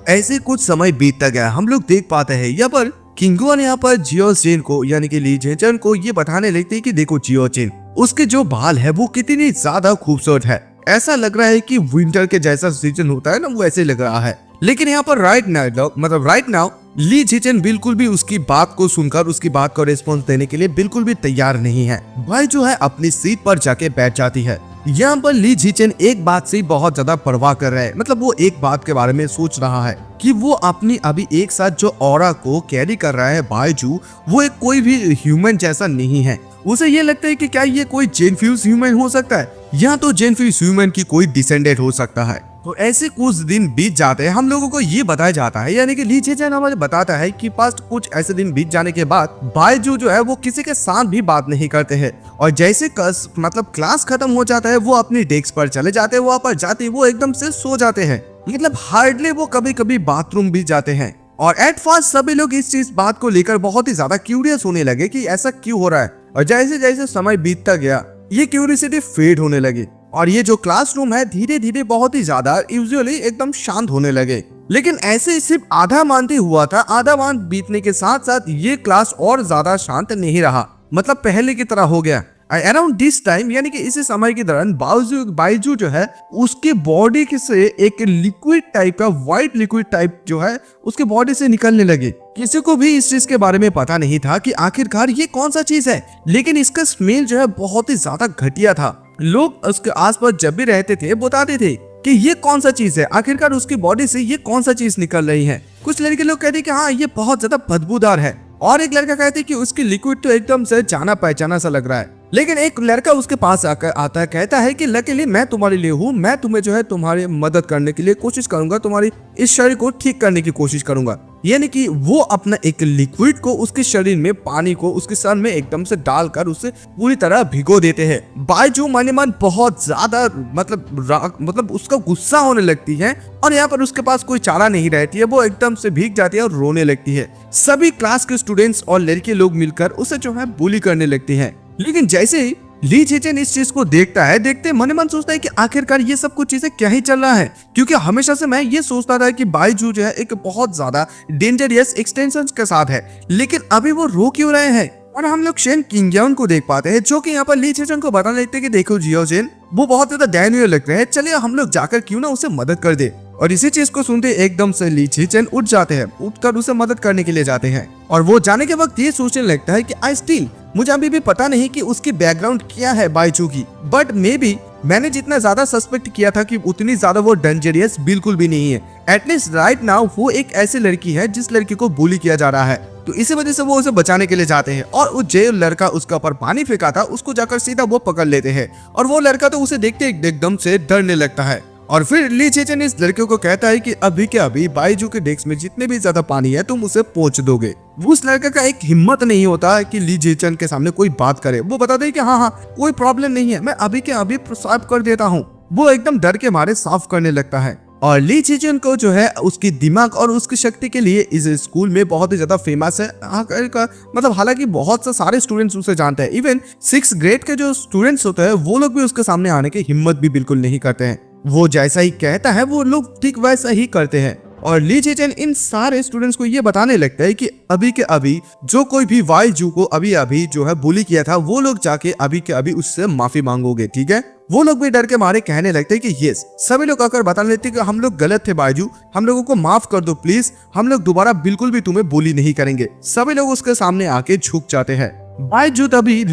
ऐसे कुछ समय बीतता गया, हम लोग देख पाते हैं यहाँ पर किंगुआन यहाँ पर जियो चेन को यानी कि ली जेचन को ये बताने लगते हैं कि देखो जियो चेन, उसके जो बाल है वो कितनी ज्यादा खूबसूरत है, ऐसा लग रहा है कि विंटर के जैसा सीजन होता है ना वो ऐसे लग रहा है। लेकिन यहाँ पर राइट नाउ ली जीचेन बिल्कुल भी उसकी बात को सुनकर उसकी बात को रिस्पॉन्स देने के लिए बिल्कुल भी तैयार नहीं है। भाई जो है अपनी सीट पर जाके बैठ जाती है। यहाँ पर ली जीचेन एक बात से बहुत ज्यादा परवाह कर रहा है, मतलब वो एक बात के बारे में सोच रहा है कि वो अपनी अभी एक साथ जो ऑरा को कैरी कर रहा है बाइजू, वो एक कोई भी ह्यूमन जैसा नहीं है। उसे ये लगता है कि क्या ये कोई जेनफ्यूज ह्यूमन हो सकता है या तो जेनफ्यूज ह्यूमन की कोई डिसेंडेंट हो सकता है। तो ऐसे कुछ दिन बीत जाते हैं, हम लोगों को ये बताया जाता है यानी कि ली जेचन हमें बताता है कि पास्ट कुछ ऐसे दिन बीत जाने के बाद बाइजू जो है वो किसी के साथ भी बात नहीं करते हैं और जैसे क्लास खत्म हो जाता है वो अपनी डेस्क पर चले जाते हैं, वहाँ पर जाते वो एकदम से सो जाते हैं, मतलब हार्डली वो कभी कभी बाथरूम भी जाते हैं। और एट फर्स्ट सभी लोग इस चीज बात को लेकर बहुत ही ज्यादा क्यूरियस होने लगे कि ऐसा क्यों हो रहा है। और जैसे जैसे समय बीतता गया ये क्यूरियोसिटी फेड होने लगी और ये जो क्लासरूम है धीरे धीरे बहुत ही ज्यादा यूजुअली एकदम शांत होने लगे। लेकिन ऐसे सिर्फ आधा मानते हुआ था, आधा मान बीतने के साथ साथ ये क्लास और ज्यादा शांत नहीं रहा, मतलब पहले की तरह हो गया। अराउंड दिस टाइम यानी कि इसी समय के दौरान बाइजू जो है उसके बॉडी से एक लिक्विड टाइप का व्हाइट लिक्विड टाइप जो है उसके बॉडी से निकलने लगे। किसी को भी इस चीज के बारे में पता नहीं था कि आखिरकार ये कौन सा चीज है, लेकिन इसका स्मेल जो है बहुत ही ज्यादा घटिया था। लोग उसके आसपास जब भी रहते थे बताते थे कि ये कौन सा चीज है, आखिरकार उसकी बॉडी से ये कौन सा चीज निकल रही है। कुछ लड़के लोग कहते कि हाँ ये बहुत ज्यादा बदबूदार है और एक लड़का कहते कि उसकी लिक्विड तो एकदम से जाना पहचाना सा लग रहा है। लेकिन एक लड़का उसके पास आकर आता है, कहता है कि लकीली मैं तुम्हारे लिए हूँ, मैं तुम्हें जो है तुम्हारी मदद करने के लिए कोशिश करूंगा, तुम्हारी इस शरीर को ठीक करने की कोशिश करूंगा। यानी कि वो अपना एक लिक्विड को उसके शरीर में, पानी को उसके सर में एकदम से डालकर उसे पूरी तरह भिगो देते हैं। बायजू मन ही मन बहुत ज्यादा मतलब उसका गुस्सा होने लगती है और यहाँ पर उसके पास कोई चारा नहीं रहती है। वो एकदम से भीग जाती है और रोने लगती है। सभी क्लास के स्टूडेंट्स और लड़के लोग मिलकर उसे जो है बुली करने लगते हैं। लेकिन जैसे ही ली झेचन इस चीज को देखता है, देखते मन ही मन सोचता है कि आखिरकार ये सब कुछ चीजें क्या ही चल रहा है, क्योंकि हमेशा से मैं ये सोचता था कि बायजू जो है एक बहुत ज्यादा डेंजरियस एक्सटेंशन के साथ है, लेकिन अभी वो रो क्यों रहे हैं। और हम लोग शेन किंगयन को देख पाते हैं, जो कि यहाँ पर ली झेचन को बताने लगते हैं कि देखो जियो जेन वो बहुत ज्यादा दयनीय लग रहे हैं, चलिए हम लोग जाकर क्यों ना उसे मदद कर दे। और इसी चीज को सुनते एकदम से ली झेचन उठ जाते हैं, उठकर उसे मदद करने के लिए जाते हैं। और वो जाने के वक्त ये सोचने लगता है कि आई स्टिल, मुझे अभी भी पता नहीं कि उसकी बैकग्राउंड क्या है बायजू की, बट मे बी मैंने जितना ज्यादा सस्पेक्ट किया था कि उतनी ज्यादा वो डेंजरियस बिल्कुल भी नहीं है। एटलीस्ट राइट नाउ वो एक ऐसी लड़की है जिस लड़की को बुली किया जा रहा है, तो इसी वजह से वो उसे बचाने के लिए जाते हैं। और वो जो लड़का उसके ऊपर पानी फेंका था उसको जाकर सीधा वो पकड़ लेते हैं, और वो लड़का तो उसे देखते एकदम से डरने लगता है। और फिर ली झेचन इस लड़के को कहता है कि अभी के अभी बायजू के डेस्क में जितने भी ज्यादा पानी है तुम उसे पोंछ दोगे। उस लड़के का एक हिम्मत नहीं होता कि ली झेचन के सामने कोई बात करे। वो बताते हैं कि हाँ कोई प्रॉब्लम नहीं है, मैं अभी के अभी साफ कर देता हूँ। वो एकदम डर के मारे साफ करने लगता है। और ली झेचन को जो है उसकी दिमाग और उसकी शक्ति के लिए इस स्कूल में बहुत ही ज्यादा फेमस है। मतलब हालांकि बहुत से सारे स्टूडेंट्स उसे जानते हैं, इवन 6th ग्रेड के जो स्टूडेंट्स होते हैं वो लोग भी उसके सामने आने की हिम्मत भी बिल्कुल नहीं करते हैं। वो जैसा ही कहता है वो लोग ठीक वैसा ही करते हैं। और ली झेचन इन सारे स्टूडेंट्स को ये बताने लगता है कि अभी के अभी जो कोई भी बायजू को अभी जो है बुली किया था वो लोग जाके अभी के अभी उससे माफी मांगोगे, ठीक है। वो लोग भी डर के मारे कहने लगते हैं कि यस। सभी लोग आकर बताने लगते हैं कि हम लोग गलत थे बायजू, हम लोगों को माफ कर दो प्लीज, हम लोग दोबारा बिल्कुल भी तुम्हें बुली नहीं करेंगे। सभी लोग उसके सामने आके झुक जाते हैं। बायजू तभी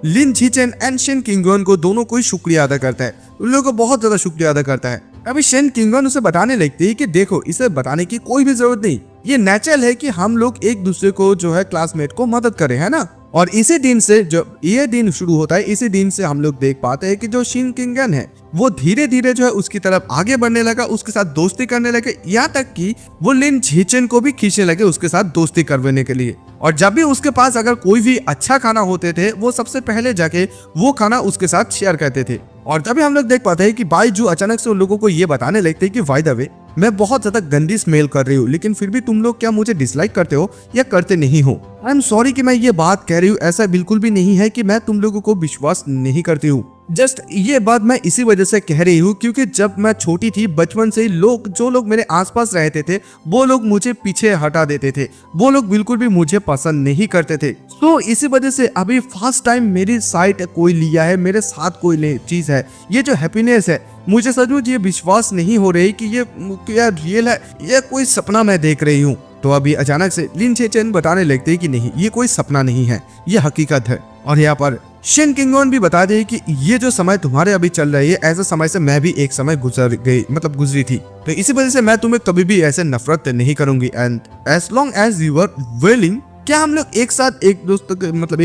लिन झेचन एंड शेन किंगयन को दोनों को शुक्रिया अदा करता है, उन लोगों को बहुत ज्यादा शुक्रिया अदा करता है। अभी शेन किंगयन उसे बताने लगती है कि देखो इसे बताने की कोई भी जरूरत नहीं, ये नेचुरल है कि हम लोग एक दूसरे को जो है क्लासमेट को मदद करें, है ना। और इसी दिन से जो ये दिन शुरू होता है, इसी दिन से हम लोग देख पाते हैं कि जो शेन किंगयन है वो धीरे धीरे जो है उसकी तरफ आगे बढ़ने लगा, उसके साथ दोस्ती करने लगे, यहाँ तक कि वो लिन झेचन को भी खींचने लगे उसके साथ दोस्ती करवाने के लिए। और जब भी उसके पास अगर कोई भी अच्छा खाना होते थे वो सबसे पहले जाके वो खाना उसके साथ शेयर करते थे। और तभी हम लोग देख पाते हैं कि बायजू अचानक से उन लोगों को ये बताने लगते हैं कि बाय द वे मैं बहुत ज्यादा गंदी स्मेल कर रही हूँ, लेकिन फिर भी तुम लोग क्या मुझे डिसलाइक करते हो या करते नहीं हो। आई एम सॉरी कि मैं ये बात कह रही हूँ, ऐसा बिल्कुल भी नहीं है कि मैं तुम लोगों को विश्वास नहीं करती हूँ। जस्ट ये बात मैं इसी वजह से कह रही हूँ क्योंकि जब मैं छोटी थी बचपन से जो लोग मेरे आसपास रहते थे वो लोग मुझे पीछे हटा देते थे, वो लोग बिल्कुल भी मुझे पसंद नहीं करते थे। तो इसी वजह से अभी फर्स्ट टाइम मेरी साइड कोई लिया है, मेरे साथ कोई चीज है, ये जो हैप्पीनेस है मुझे सचमुच ये विश्वास नहीं हो रही कि ये क्या रियल है या कोई सपना मैं देख रही हूँ। तो अभी अचानक से लिन झेचन बताने लगते हैं कि नहीं ये कोई सपना नहीं है, ये हकीकत है। और यहाँ पर शेन किंगयन भी बता दे कि ये जो समय तुम्हारे अभी चल रही है ऐसे समय से मैं भी एक समय गुजरी थी, तो इसी वजह से मैं तुम्हें कभी भी ऐसे नफरत नहीं करूंगी। And as long as you are willing, क्या हम लोग एक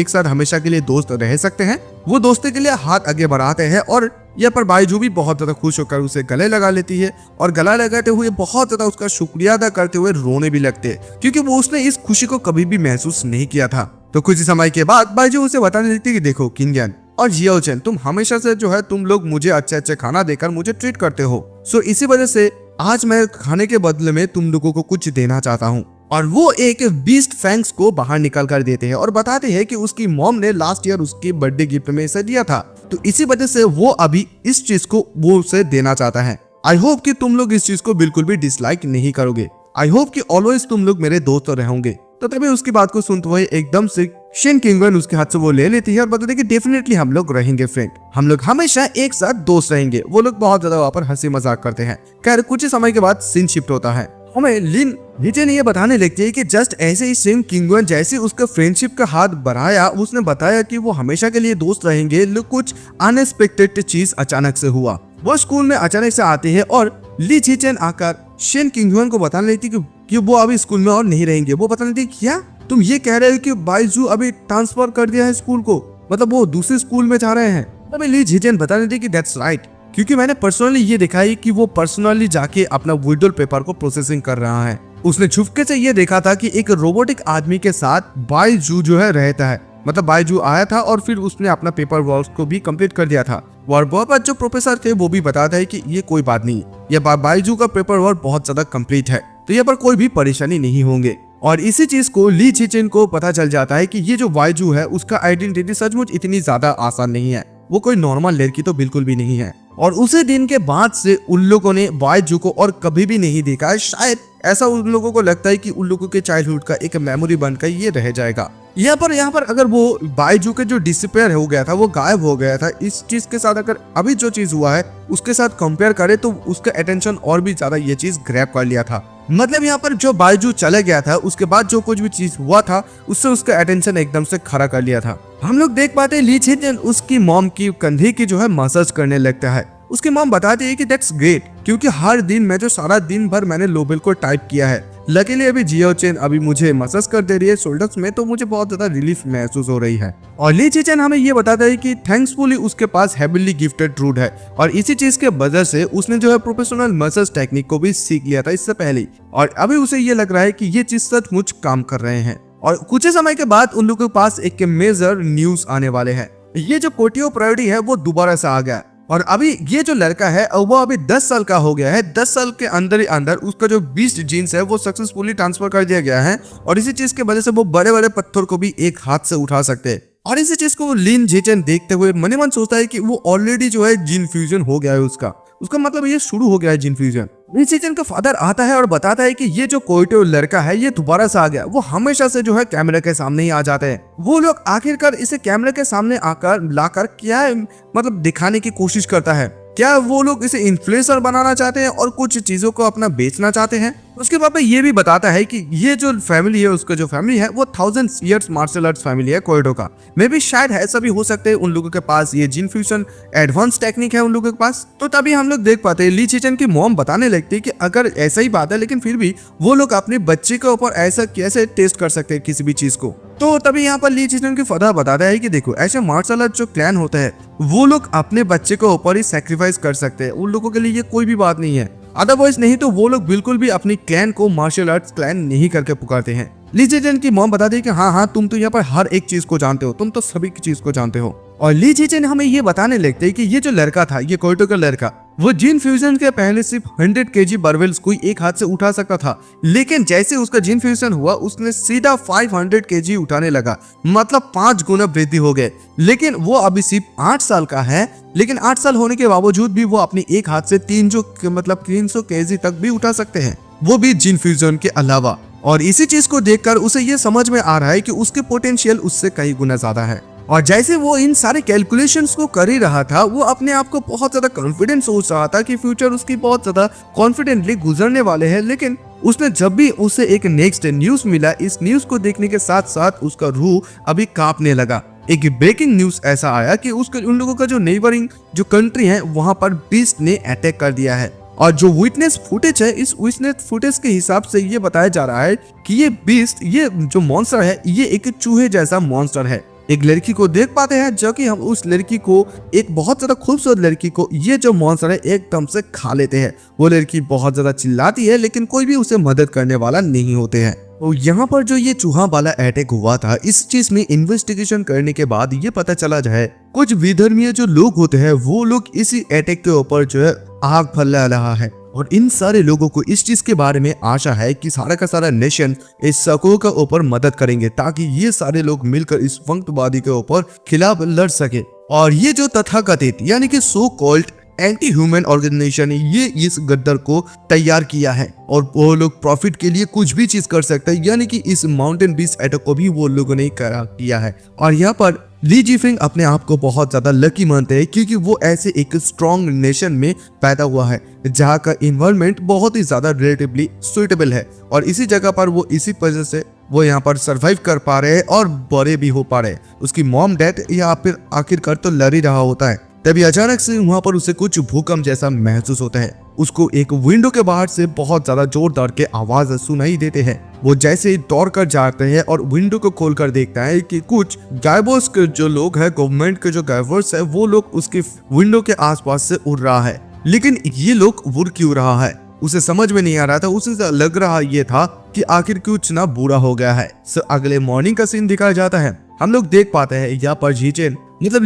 साथ हमेशा के लिए दोस्त रह सकते हैं। वो दोस्ती के लिए हाथ आगे बढ़ाते हैं और यहाँ पर बायजू भी बहुत ज्यादा खुश होकर उसे गले लगा लेती है और गला लगाते हुए बहुत ज्यादा उसका शुक्रिया अदा करते हुए रोने भी लगते हैं क्योंकि वो उसने इस खुशी को कभी भी महसूस नहीं किया था। तो कुछ समय के बाद बायजू उसे बताने लगती है कि देखो किंगयन और जियो जेन, तुम हमेशा से जो है तुम लोग मुझे अच्छे खाना देकर मुझे ट्रीट करते हो, सो इसी वजह से आज मैं खाने के बदले में तुम लोगों को कुछ देना चाहता हूँ। और वो एक बीस्ट फैंक्स को बाहर निकाल कर देते हैं और बताते हैं कि उसकी मॉम ने लास्ट ईयर उसकी बर्थडे गिफ्ट में इसे दिया था, तो इसी वजह से वो अभी इस चीज को वो उसे देना चाहता है। आई होप कि तुम लोग इस चीज को बिल्कुल भी डिसलाइक नहीं करोगे, आई होप कि ऑलवेज तुम लोग मेरे दोस्त रहोगे। तो तभी उसकी बात को सुनते हुए एकदम से शेन किंगयन उसके हाथ से वो ले लेती है और बताते कि डेफिनेटली हम लोग रहेंगे फ्रेंड, हम लोग हमेशा एक साथ दोस्त रहेंगे। वो लोग बहुत ज्यादा वहाँ पर हंसी मजाक करते हैं। खैर कुछ ही समय के बाद सीन शिफ्ट होता है, हमें लिन झेचन ये बताने लगती है कि जस्ट ऐसे ही शेन किंगयन जैसे उसका फ्रेंडशिप का हाथ बढ़ाया, उसने बताया कि वो हमेशा के लिए दोस्त रहेंगे। कुछ अनएक्सपेक्टेड चीज अचानक से हुआ, वो स्कूल में अचानक से आते हैं और ली झेचन आकर शेन किंगयन को बताने लगती है कि वो अभी स्कूल में और नहीं रहेंगे। वो बताने लगती है क्या तुम ये कह रहे हो कि बायजू अभी ट्रांसफर कर दिया है स्कूल को, मतलब वो दूसरे स्कूल में जा रहे हैं। तभी ली झेचन बताने लगती है कि दैट्स राइट, क्योंकि मैंने पर्सनली ये देखा है कि वो पर्सनली जाके अपना विड्रॉल पेपर को प्रोसेसिंग कर रहा है। उसने छुपके से ये देखा था कि एक रोबोटिक आदमी के साथ बाइजू जो है रहता है। मतलब बाइजू आया था और फिर उसने अपना पेपर वर्क को भी कंप्लीट कर दिया था। और बहुत जो प्रोफेसर थे वो भी बताते हैं कि ये कोई बात नहीं, ये बाइजू का पेपर वर्क बहुत ज्यादा कंप्लीट है, तो यहाँ पर कोई भी परेशानी नहीं होंगे। और इसी चीज को ली चिचिन को पता चल जाता है कि ये जो बाइजू है उसका आइडेंटिटी सचमुच इतनी ज्यादा आसान नहीं है, वो कोई नॉर्मल लड़की तो बिल्कुल भी नहीं है। और उसी दिन के बाद से उन लोगों ने बाइजू को और कभी भी नहीं देखा है। शायद ऐसा उन लोगों को लगता है कि उन लोगों के चाइल्डहुड का एक मेमोरी बनकर ये रह जाएगा। यहाँ पर अगर वो बाइजू के जो डिसअपीयर हो गया था, वो गायब हो गया था, इस चीज के साथ अगर अभी जो चीज हुआ है उसके साथ कंपेयर करें तो उसका अटेंशन और भी ज्यादा ये चीज ग्रैब कर लिया था। मतलब यहाँ पर जो बाइजू चले गया था उसके बाद जो कुछ भी चीज हुआ था उससे उसका अटेंशन एकदम से खड़ा कर लिया था। हम लोग देख पाते हैं ली चिचिन उसकी मॉम की कंधे की जो है मसाज करने लगता है। उसकी मॉम बताती है कि दैट्स ग्रेट, क्योंकि हर दिन मैं जो सारा दिन भर मैंने लोबेल को टाइप किया है, लकीली अभी जियो चेन अभी मुझे मसाज कर दे रही है शोल्डर्स में, तो मुझे बहुत ज्यादा रिलीफ महसूस हो रही है। और ली चिचिन हमें ये बताता है कि थैंक्सफुली उसके पास हेविली गिफ्टेड रूट है और इसी चीज के वजह से उसने जो है प्रोफेशनल मसाज टेक्निक को भी सीख लिया था इससे पहले, और अभी उसे ये लग रहा है कि ये चीज सचमुच काम कर रहे हैं। और कुछ ही समय के बाद उन लोगों के पास एक मेजर न्यूज आने वाले हैं। ये जो कोटियो प्रायोरिटी है वो दोबारा से आ गया और अभी ये जो लड़का है वो अभी 10 साल का हो गया है। 10 साल के अंदर ही अंदर उसका जो बीस्ट जीन्स है वो सक्सेसफुली ट्रांसफर कर दिया गया है और इसी चीज के वजह से वो बड़े बड़े पत्थर को भी एक हाथ से उठा सकते हैं। और इसी चीज को लिन जेचन देखते हुए मन ही मन सोचता है कि वो ऑलरेडी जो है जीन फ्यूजन हो गया है उसका मतलब ये शुरू हो गया है जीन फ्यूजन। लिन जेचन का फादर आता है और बताता है कि ये जो कोइटो लड़का है ये दोबारा से आ गया। वो हमेशा से जो है कैमरे के सामने ही आ जाते हैं। वो लोग आखिरकार इसे कैमरे के सामने आकर लाकर क्या मतलब दिखाने की कोशिश करता है। क्या वो लोग इसे इन्फ्लुएंसर बनाना चाहते हैं और कुछ चीजों को अपना बेचना चाहते हैं। उसके बाद में ये भी बताता है कि ये जो फैमिली है उसका जो फैमिली है वो 1000 इयर्स मार्शल आर्ट्स फैमिली है कोइडो का। मे भी शायद ऐसा भी हो सकते हैं उन लोगों के पास ये जीन फ्यूजन एडवांस टेक्निक है उन लोगों के पास। तो तभी हम लोग देख पाते हैं ली चिचिन की मॉम बताने लगती है कि अगर ऐसा ही बात है लेकिन फिर भी वो लोग अपने बच्चे के ऊपर ऐसा कैसे टेस्ट कर सकते हैं किसी भी चीज को। तो तभी यहाँ पर ली चिचिन की फादर बताता है कि देखो ऐसे मार्शल आर्ट जो क्लैन होता है वो लोग अपने बच्चे के ऊपर ही सैक्रिफाइस कर सकते हैं। उन लोगों के लिए ये कोई भी बात नहीं है, अदरवाइज नहीं तो वो लोग बिल्कुल भी अपनी क्लैन को मार्शल आर्ट्स क्लैन नहीं करके पुकारते हैं। ली चिचिन की मॉम बताती है कि हाँ तुम तो यहाँ पर हर एक चीज को जानते हो, तुम तो सभी चीज को जानते हो। और ली चिचिन हमें ये बताने लगते हैं कि ये जो लड़का था ये कोइटो का लड़का वो जीन फ्यूजन के पहले सिर्फ 100 kg बारबेल्स को एक हाथ से उठा सकता था, लेकिन जैसे उसका जीन फ्यूजन हुआ उसने सीधा 500 kg उठाने लगा, मतलब 5 गुना वृद्धि हो गए। लेकिन वो अभी सिर्फ 8 साल का है, लेकिन 8 साल होने के बावजूद भी वो अपनी एक हाथ से 300 kg तक भी उठा सकते हैं, वो भी जीन फ्यूजन के अलावा। और इसी चीज को देखकर उसे ये समझ में आ रहा है कि उसके पोटेंशियल उससे कई गुना ज्यादा है। और जैसे वो इन सारे कैलकुलेशंस को कर ही रहा था वो अपने आप को बहुत ज्यादा कॉन्फिडेंट सोच रहा था कि फ्यूचर उसकी बहुत ज्यादा कॉन्फिडेंटली गुजरने वाले हैं। लेकिन उसने जब भी उसे एक नेक्स्ट न्यूज मिला, इस न्यूज को देखने के साथ साथ उसका रूह अभी कांपने लगा। एक ब्रेकिंग न्यूज ऐसा आया कि उसके उन लोगों का जो नेबरिंग जो कंट्री है वहां पर बीस्ट ने अटैक कर दिया है। और जो विटनेस फुटेज है इस विटनेस फुटेज के हिसाब से ये बताया जा रहा है कि ये बीस्ट ये जो मॉन्स्टर है ये एक चूहे जैसा मॉन्स्टर है। एक लड़की को देख पाते हैं जो कि हम उस लड़की को एक बहुत ज्यादा खूबसूरत लड़की को ये जो मॉन्स्टर है एकदम से खा लेते हैं। वो लड़की बहुत ज्यादा चिल्लाती है लेकिन कोई भी उसे मदद करने वाला नहीं होते हैं। तो यहाँ पर जो ये चूहा वाला अटैक हुआ था इस चीज में इन्वेस्टिगेशन करने के बाद ये पता चला जाए कुछ विधर्मीय जो लोग होते हैं वो लोग इसी अटैक के ऊपर जो है आग फैला रहा है और इन सारे लोगों को इस चीज के बारे में आशा है कि सारा का सारा नेशन इस सको के ऊपर मदद करेंगे ताकि ये सारे लोग मिलकर इस वंशवादी के ऊपर खिलाफ लड़ सके। और ये जो तथाकथित यानी कि so called anti human organisation ये इस गद्दर को तैयार किया है और वो लोग प्रॉफिट के लिए कुछ भी चीज कर सकते हैं, यानी कि इस माउंटेन बीस्ट अटैक को भी वो लोगों ने किया है। और यहाँ पर ली जीफिंग अपने आप को बहुत ज्यादा लकी मानते हैं क्योंकि वो ऐसे एक स्ट्रॉन्ग नेशन में पैदा हुआ है जहाँ का इन्वायरमेंट बहुत ही ज्यादा रिलेटिवली सुइटेबल है और इसी जगह पर वो इसी वजह से वो यहाँ पर सरवाइव कर पा रहे हैं और बड़े भी हो पा रहे हैं। उसकी मॉम डैड या फिर आखिरकार तो लड़ ही रहा होता है, तभी अचानक से वहां पर उसे कुछ भूकंप जैसा महसूस होता है। उसको एक विंडो के बाहर से बहुत ज्यादा जोरदार के आवाज सुनाई देते हैं। वो जैसे ही दौड़ कर जाते हैं और विंडो को खोलकर देखता है कि कुछ गायबर्स के जो लोग हैं गवर्नमेंट के जो गायबर्स है वो लोग उसके विंडो के आसपास से उड़ रहा है। लेकिन ये लोग उड़ क्यों रहा है? उसे समझ में नहीं आ रहा था, उसे लग रहा ये था कि आखिर कुछ ना बुरा हो गया है। अगले मॉर्निंग का सीन दिखाया जाता है। हम लोग देख पाते हैं यहाँ पर जीचेन मतलब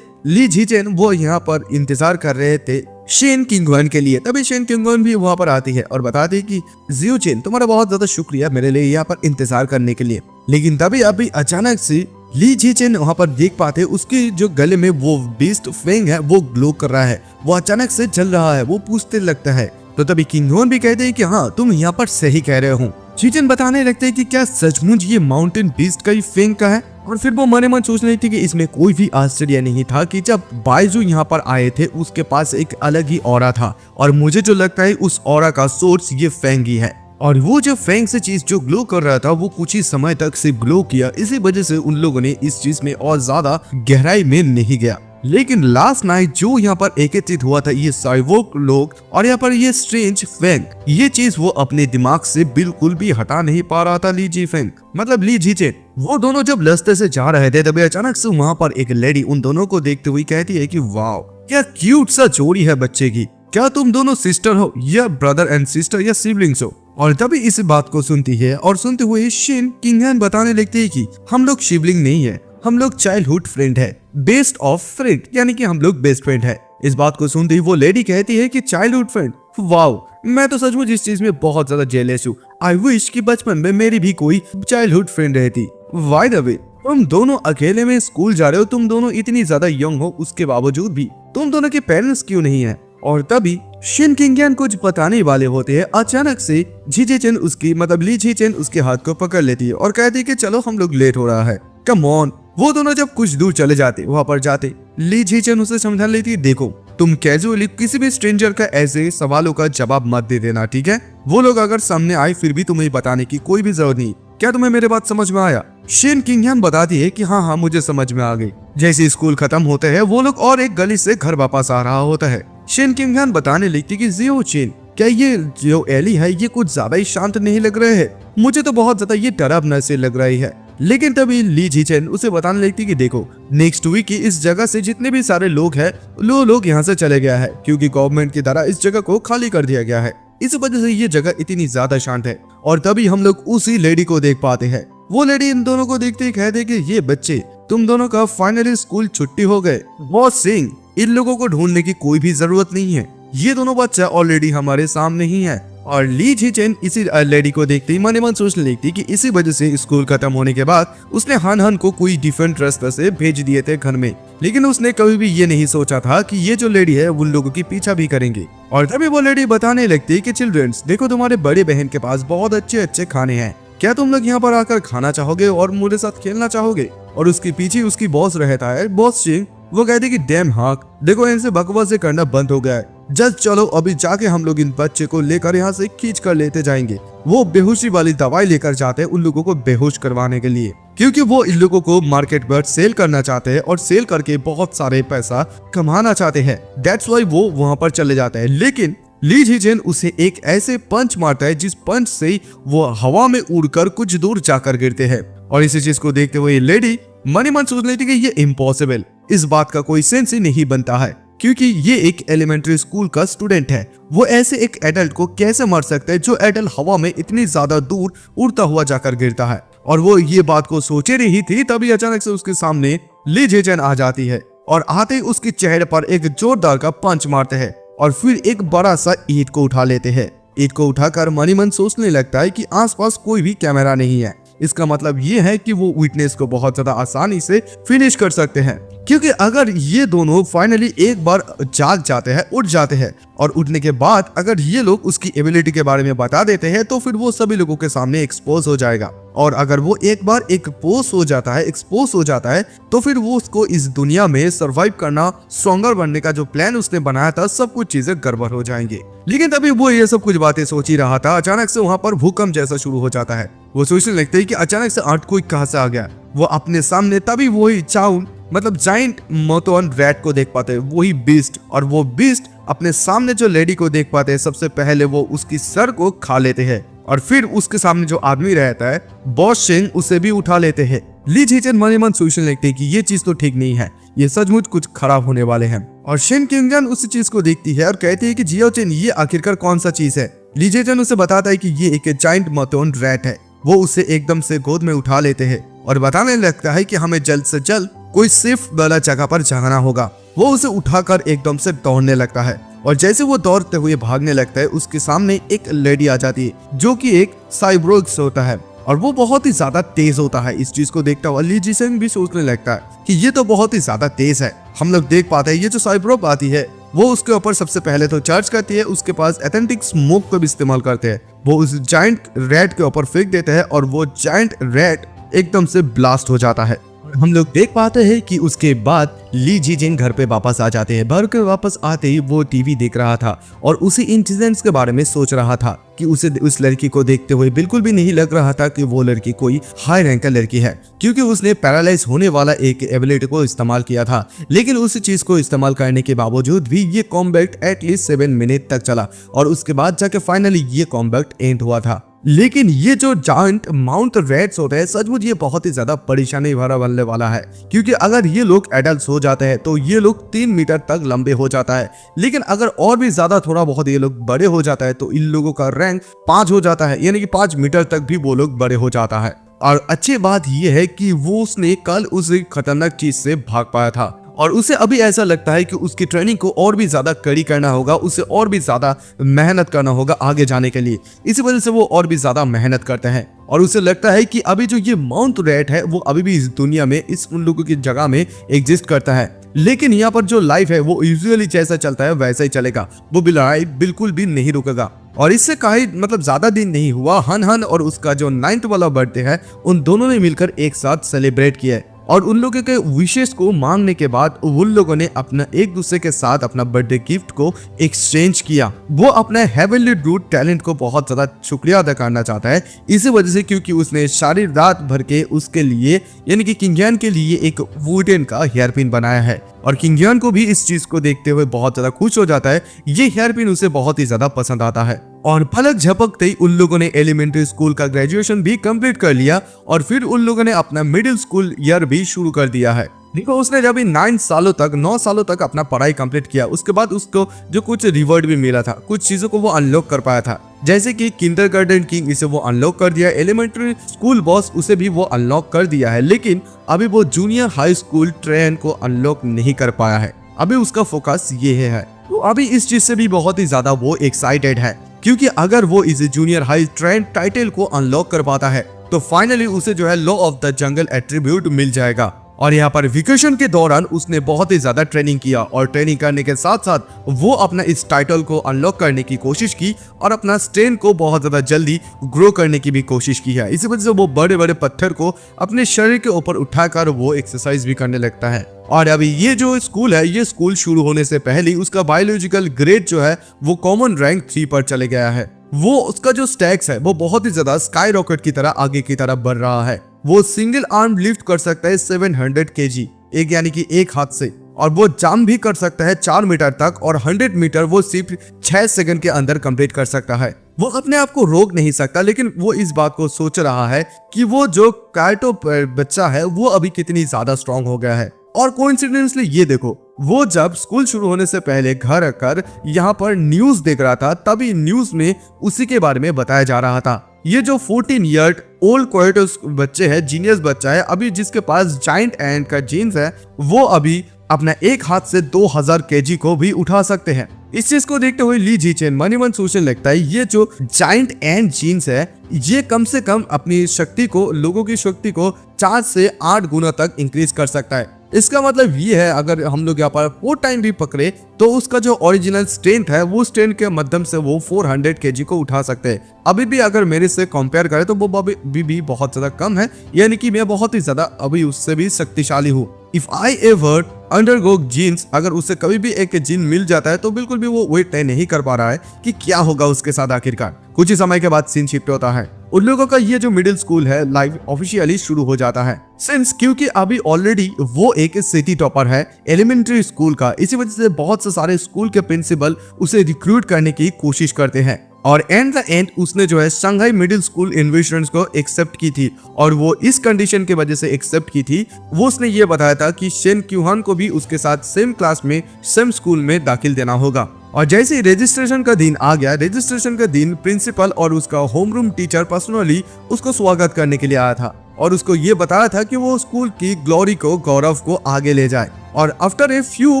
ली जीचेन वो यहाँ पर इंतजार कर रहे थे शेन किंगवन के लिए। तभी शेन किंगवन भी वहां पर आती है और बताती है कि जियोचेन तुम्हारा बहुत ज्यादा शुक्रिया मेरे लिए यहाँ पर इंतजार करने के लिए। लेकिन तभी अभी अचानक से ली जीचेन वहां पर देख पाते उसके जो गले में वो बीस्ट फेंग है वो ग्लो कर रहा है, वो अचानक से जल रहा है। वो पूछते लगता है तो तभी किंगवन भी कहते हैं कि हाँ तुम यहाँ पर सही कह रहे हो। जीचेन बताने लगते हैं कि क्या सचमुच ये माउंटेन बीस्ट का ही फेंग का है। और फिर वो मने मन सोच रही थी कि इसमें कोई भी आश्चर्य नहीं था कि जब बाइजू यहाँ पर आए थे उसके पास एक अलग ही ऑरा था, और मुझे जो लगता है उस ऑरा का सोर्स ये फेंग ही है। और वो जो फेंग से चीज जो ग्लो कर रहा था वो कुछ ही समय तक से ग्लो किया, इसी वजह से उन लोगों ने इस चीज में और ज्यादा गहराई में नहीं गया। लेकिन लास्ट नाइट जो यहाँ पर एकत्रित हुआ था ये साइवोक लोग और यहाँ पर ये स्ट्रेंज फेंग, ये चीज वो अपने दिमाग से बिल्कुल भी हटा नहीं पा रहा था। ली जी फेंग मतलब ली जीचेन वो दोनों जब रास्ते से जा रहे थे तभी अचानक से वहाँ पर एक लेडी उन दोनों को देखते हुए कहती है कि वाह क्या क्यूट सा जोड़ी है बच्चे की, क्या तुम दोनों सिस्टर हो या ब्रदर एंड सिस्टर या सिबलिंग्स हो। और तभी इस बात को सुनती है और सुनते हुए शेन किंगहन बताने लगते है कि हम लोग सिबलिंग नहीं है, हम लोग चाइल्डहुड फ्रेंड है, बेस्ट ऑफ फ्रेंड यानी कि हम लोग बेस्ट फ्रेंड है। इस बात को सुनते ही वो लेडी कहती है कि चाइल्डहुड फ्रेंड, वाओ मैं तो सचमुच इस चीज में बहुत ज्यादा जेलस हूँ। आई विश कि बचपन में मेरी भी कोई चाइल्डहुड फ्रेंड रहती। बाय द वे तुम दोनों अकेले में स्कूल जा रहे हो, तुम दोनों इतनी ज्यादा यंग हो, उसके बावजूद भी तुम दोनों के पेरेंट्स क्यों नहीं है। और तभी शिन किंगहन कुछ बताने वाले होते हैं, अचानक से जीचेन उसकी मतलब ली जीचेन उसके हाथ को पकड़ लेती है और कहती है कि चलो हम लोग लेट हो रहा है, कम ऑन। वो दोनों जब कुछ दूर चले जाते वहां पर जाते ली जीचेन उसे समझा लेती है, देखो तुम कैजुअली किसी भी स्ट्रेंजर का ऐसे सवालों का जवाब मत दे देना, ठीक है। वो लोग अगर सामने आए फिर भी तुम्हें बताने की कोई भी जरूरत नहीं। क्या तुम्हें मेरे बात समझ में आया। शिन किंगहन बताती है कि हाँ हाँ मुझे समझ में आ गई। जैसे स्कूल खत्म होते है वो लोग और एक गली से घर वापस आ रहा होता है। शिन किंगहन बताने लगती कि जियोचेन क्या ये जो एली है ये कुछ ज्यादा ही शांत नहीं लग रहे है, मुझे तो बहुत ज्यादा ये डरावना से लग रही है। लेकिन तभी ली जीचेन उसे बताने लगती कि देखो नेक्स्ट वीक की इस जगह से जितने भी सारे लोग हैं वो लोग यहाँ से चले गया है क्योंकि गवर्नमेंट के द्वारा इस जगह को खाली कर दिया गया है, इस वजह से ये जगह इतनी ज्यादा शांत है। और तभी हम लोग उसी लेडी को देख पाते हैं। वो लेडी इन दोनों को देखते ही कहते कि ये बच्चे तुम दोनों का फाइनली स्कूल छुट्टी हो गए, बॉस सिंह इन लोगों को ढूंढने की कोई भी जरूरत नहीं है, ये दोनों बच्चा ऑलरेडी हमारे सामने ही है। और ली जीचेन इसी लेडी को देखते ही मने मन सोचने लगती कि इसी वजह से स्कूल खत्म होने के बाद उसने हन को कोई डिफरेंट रास्ते से भेज दिए थे घर में, लेकिन उसने कभी भी ये नहीं सोचा था कि ये जो लेडी है उन लोगों की पीछा भी करेंगे। और तभी वो लेडी बताने लगती कि चिल्ड्रंस देखो तुम्हारे बड़े बहन के पास बहुत अच्छे अच्छे खाने हैं, क्या तुम लोग यहाँ पर आकर खाना चाहोगे और मेरे साथ खेलना चाहोगे। और उसके पीछे उसकी बॉस रहता है बॉस सिंह, वो कहते कि डैम हाक देखो इनसे बकवास करना बंद हो गया है, जस्ट चलो अभी जाके हम लोग इन बच्चे को लेकर यहाँ से खींच कर लेते जाएंगे। वो बेहोशी वाली दवाई लेकर जाते हैं उन लोगों को बेहोश करवाने के लिए, क्योंकि वो इन लोगों को मार्केट पर सेल करना चाहते हैं और सेल करके बहुत सारे पैसा कमाना चाहते हैं। दैट्स वाई वो वहाँ पर चले जाते हैं। लेकिन ली जीचेन उसे एक ऐसे पंच मारता है जिस पंच से वो हवा में उड़कर कुछ दूर जाकर गिरते हैं। और इसी चीज को देखते हुए लेडी मनी मन सोच लेती कि ये इम्पॉसिबल, इस बात का कोई सेंस ही नहीं बनता है क्योंकि ये एक एलिमेंट्री स्कूल का स्टूडेंट है, वो ऐसे एक एडल्ट को कैसे मार सकता है जो एडल्ट हवा में इतनी ज्यादा दूर उड़ता हुआ जाकर गिरता है। और वो ये बात को सोचे रही थी तभी अचानक से उसके सामने ली जीचेन आ जाती है और आते ही उसके चेहरे पर एक जोरदार का पंच मारते हैं और फिर एक बड़ा सा ईंट को उठा लेते हैं। ईंट को उठाकर मनी मन सोचने लगता है कि आसपास कोई भी कैमरा नहीं है, इसका मतलब ये है कि वो विटनेस को बहुत ज्यादा आसानी से फिनिश कर सकते हैं। क्योंकि अगर ये दोनों फाइनली एक बार जाग जाते हैं, उठ जाते हैं और उठने के बाद अगर ये लोग उसकी एबिलिटी के बारे में बता देते हैं तो फिर वो सभी लोगों के सामने एक्सपोज हो जाएगा। और अगर वो एक बार एक्सपोज हो जाता है तो फिर वो उसको इस दुनिया में सरवाइव करना, स्ट्रॉन्गर बनने का जो प्लान उसने बनाया था सब कुछ चीजें गड़बड़ हो जाएंगे। लेकिन तभी वो ये सब कुछ बातें सोच ही रहा था, अचानक से वहाँ पर भूकंप जैसा शुरू हो जाता है। वो सोचने लगते है कि अचानक से अर्थक्वेक कहाँ से आ गया। वो अपने सामने तभी वही चाउन मतलब जाइंट मोटोन रैट को देख पाते हैं, वही बीस्ट। और वो बीस्ट अपने सामने जो लेडी को देख पाते हैं सबसे पहले वो उसकी सर को खा लेते हैं और फिर उसके सामने जो आदमी रहता है बॉस सिंह उसे भी उठा लेते हैं। ली जीचेन मने मन सोचने लगते हैं कि ये चीज तो ठीक नहीं है, ये सचमुच कुछ खराब होने वाले हैं। और शिन किंगहन उस चीज को देखती है और कहती है कि जियोचेन ये आखिरकार कौन सा चीज है ली जेचन उसे बताता है कि ये एक जाइंट मथोन रैट है। वो उसे एकदम से गोद में उठा लेते हैं और बताने लगता है कि हमें जल्द से जल्द कोई सेफ वाला जगह पर जाना होगा। वो उसे उठाकर एकदम से दौड़ने लगता है और जैसे वो दौड़ते हुए भागने लगता है उसके सामने एक लेडी आ जाती है जो कि एक साइबोर्ग होता है और वो बहुत ही ज्यादा तेज होता है। इस चीज को देखता हुआ ली जेचन भी सोचने लगता है कि ये तो बहुत ही ज्यादा तेज है। हम लोग देख पाते हैं ये जो साइबोर्ग आती है वो उसके ऊपर सबसे पहले तो चार्ज करती है, उसके पास एथेंटिक स्मोक को भी इस्तेमाल करते हैं। वो उस जायंट रैट के ऊपर फेंक देते हैं और वो जायंट रैट एकदम से ब्लास्ट हो जाता है। हम लोग देख पाते हैं कि उसके बाद ली जीजिन घर पे वापस आ जाते हैं। घर के वापस आते ही वो टीवी देख रहा था और उसी इंसिडेंट्स के बारे में सोच रहा था कि उसे उस लड़की को देखते हुए बिल्कुल भी नहीं लग रहा था कि वो लड़की कोई हाई रैंक का लड़की है, क्योंकि उसने पैरालाइज होने वाला एक एबिलिटी को इस्तेमाल किया था। लेकिन उस चीज को इस्तेमाल करने के बावजूद भी ये कॉम्बैट एटलीस्ट 7 मिनट तक चला और उसके बाद जाके फाइनली ये कॉम्बैट एंड हुआ था। लेकिन ये जो जायंट माउंट रैट्स होते हैं सचमुच ये बहुत ही ज्यादा परेशानी भरा बनने वाला है, क्योंकि अगर ये लोग एडल्ट हो जाते हैं तो ये लोग 3 मीटर तक लंबे हो जाता है। लेकिन अगर और भी ज्यादा थोड़ा बहुत ये लोग बड़े हो जाता है तो इन लोगों का रैंक 5 हो जाता है, यानी कि 5 मीटर तक भी वो लोग बड़े हो जाता है। और अच्छी बात यह है कि वो उसने कल उस खतरनाक चीज से भाग पाया था और उसे अभी ऐसा लगता है कि उसकी ट्रेनिंग को और भी ज्यादा कड़ी करना होगा, उसे और भी ज्यादा मेहनत करना होगा आगे जाने के लिए। इसी वजह से वो और भी ज्यादा मेहनत करते हैं और उसे लगता है कि अभी जो ये माउंट रैट है वो अभी भी इस दुनिया में इस उन लोगों की जगह में एग्जिस्ट करता है। लेकिन यहाँ पर जो लाइफ है वो यूजुअली जैसा चलता है वैसा ही चलेगा, वो लड़ाई बिल्कुल भी नहीं रुकेगा। और इससे कहीं ज्यादा दिन नहीं हुआ, हन हन और उसका जो 9th वाला बर्थडे है उन दोनों ने मिलकर एक साथ सेलिब्रेट किया है। और उन लोगों के विशेष को मांगने के बाद उन लोगों ने अपना एक दूसरे के साथ अपना बर्थडे गिफ्ट को एक्सचेंज किया। वो अपने हेवनली रूट टैलेंट को बहुत ज्यादा शुक्रिया अदा करना चाहता है, इसी वजह से क्योंकि उसने सारी रात भर के उसके लिए यानी कि किंग के लिए एक वुडन का हेयर पिन बनाया है और किंग को भी इस चीज को देखते हुए बहुत ज्यादा खुश हो जाता है। ये हेयर पिन उसे बहुत ही ज्यादा पसंद आता है और पलक झपकते ही उन लोगों ने एलिमेंट्री स्कूल का ग्रेजुएशन भी कंप्लीट कर लिया और फिर उन लोगों ने अपना मिडिल स्कूल ईयर भी शुरू कर दिया है। देखो उसने जब 9 सालों तक अपना पढ़ाई कंप्लीट किया, उसके बाद उसको जो कुछ रिवॉर्ड भी मिला था, कुछ चीजों को वो अनलॉक कर पाया था, जैसे कि किंडरगार्टन किंग इसे वो अनलॉक कर दिया, एलिमेंट्री स्कूल बॉस उसे भी वो अनलॉक कर दिया है। लेकिन अभी वो जूनियर हाई स्कूल ट्रेन को अनलॉक नहीं कर पाया है। अभी उसका फोकस ये है, तो अभी इस चीज से भी बहुत ही ज्यादा वो एक्साइटेड है, क्योंकि अगर वो इस जूनियर हाई ट्रेन टाइटल को अनलॉक कर पाता है तो फाइनली उसे जो है law of the jungle attribute मिल जाएगा। और यहाँ पर वेकेशन के दौरान उसने बहुत ही ज्यादा ट्रेनिंग किया और ट्रेनिंग करने के साथ साथ वो अपना इस टाइटल को अनलॉक करने की कोशिश की और अपना स्ट्रेन को बहुत ज्यादा जल्दी ग्रो करने की भी कोशिश की है। इसी वजह से वो बड़े बड़े पत्थर को अपने शरीर के ऊपर उठाकर वो एक्सरसाइज भी करने लगता है। और अभी ये जो स्कूल है, ये स्कूल शुरू होने से पहले उसका बायोलॉजिकल ग्रेड जो है वो कॉमन रैंक 3 पर चले गया है। वो उसका जो स्टैक्स है वो बहुत ही ज्यादा स्काई रॉकेट की तरह आगे की तरफ बढ़ रहा है। वो सिंगल आर्म लिफ्ट कर सकता है 700 kg एक यानी कि एक हाथ से, और वो जंप भी कर सकता है 4 मीटर तक और 100 मीटर वो सिर्फ 6 सेकंड के अंदर कंप्लीट कर सकता है। वो अपने आप को रोक नहीं सकता, लेकिन वो इस बात को सोच रहा है कि वो जो काइटो बच्चा है वो अभी कितनी ज्यादा स्ट्रांग हो गया है। और कोइंसिडेंटली ये देखो, वो जब स्कूल शुरू होने से पहले घर आकर यहाँ पर न्यूज देख रहा था, तभी न्यूज में उसी के बारे में बताया जा रहा था। ये जो 14 ईयर ओल्ड कोएटोस बच्चे है, जीनियस बच्चा है अभी, जिसके पास जाइंट एंड का जीन्स है, वो अभी अपना एक हाथ से 2000 kg को भी उठा सकते हैं। इस चीज को देखते हुए ली जीचेन मन ही मन सोचने लगता है ये जो जाइंट एंड जीन्स है ये कम से कम अपनी शक्ति को, लोगों की शक्ति को 4 से 8 गुना तक इंक्रीज कर सकता है। इसका मतलब ये है अगर हम लोग यहाँ पर 4 टाइम भी पकड़े तो उसका जो ओरिजिनल स्ट्रेंथ है वो स्ट्रेंथ के माध्यम से वो 400 kg को उठा सकते हैं। अभी भी अगर मेरे से कंपेयर करें तो वो भी बहुत ज्यादा कम है, यानी कि मैं बहुत ही ज्यादा अभी उससे भी शक्तिशाली हूँ। If I ever undergo genes, अगर उसे कभी भी एक जीन मिल जाता है तो बिल्कुल भी वो वेट तय नहीं कर पा रहा है कि क्या होगा उसके साथ आखिरकार। कुछ ही समय के बाद सीन शिफ्ट होता है, उन लोगों का ये जो मिडिल स्कूल है लाइव ऑफिशियली शुरू हो जाता है, सिंस क्योंकि अभी ऑलरेडी वो एक सिटी टॉपर है एलिमेंट्री स्कूल का। इसी वजह से बहुत से सारे स्कूल के प्रिंसिपल उसे रिक्रूट करने की कोशिश करते हैं और एंड द एंड उसने जो है शंघाई मिडिल स्कूल इन्वेस्टमेंट्स को एक्सेप्ट की थी। और वो इस कंडीशन की वजह से एक्सेप्ट की थी, वो उसने ये बताया था कि शेन क्यूहान को भी उसके साथ सेम क्लास में सेम स्कूल में दाखिल देना होगा। और जैसे ही रजिस्ट्रेशन का दिन आ गया, रजिस्ट्रेशन का दिन प्रिंसिपल और उसका होमरूम टीचर पर्सनली उसको स्वागत करने के लिए आया था और उसको ये बताया था कि वो स्कूल की ग्लोरी को, गौरव को आगे ले जाए। और after a few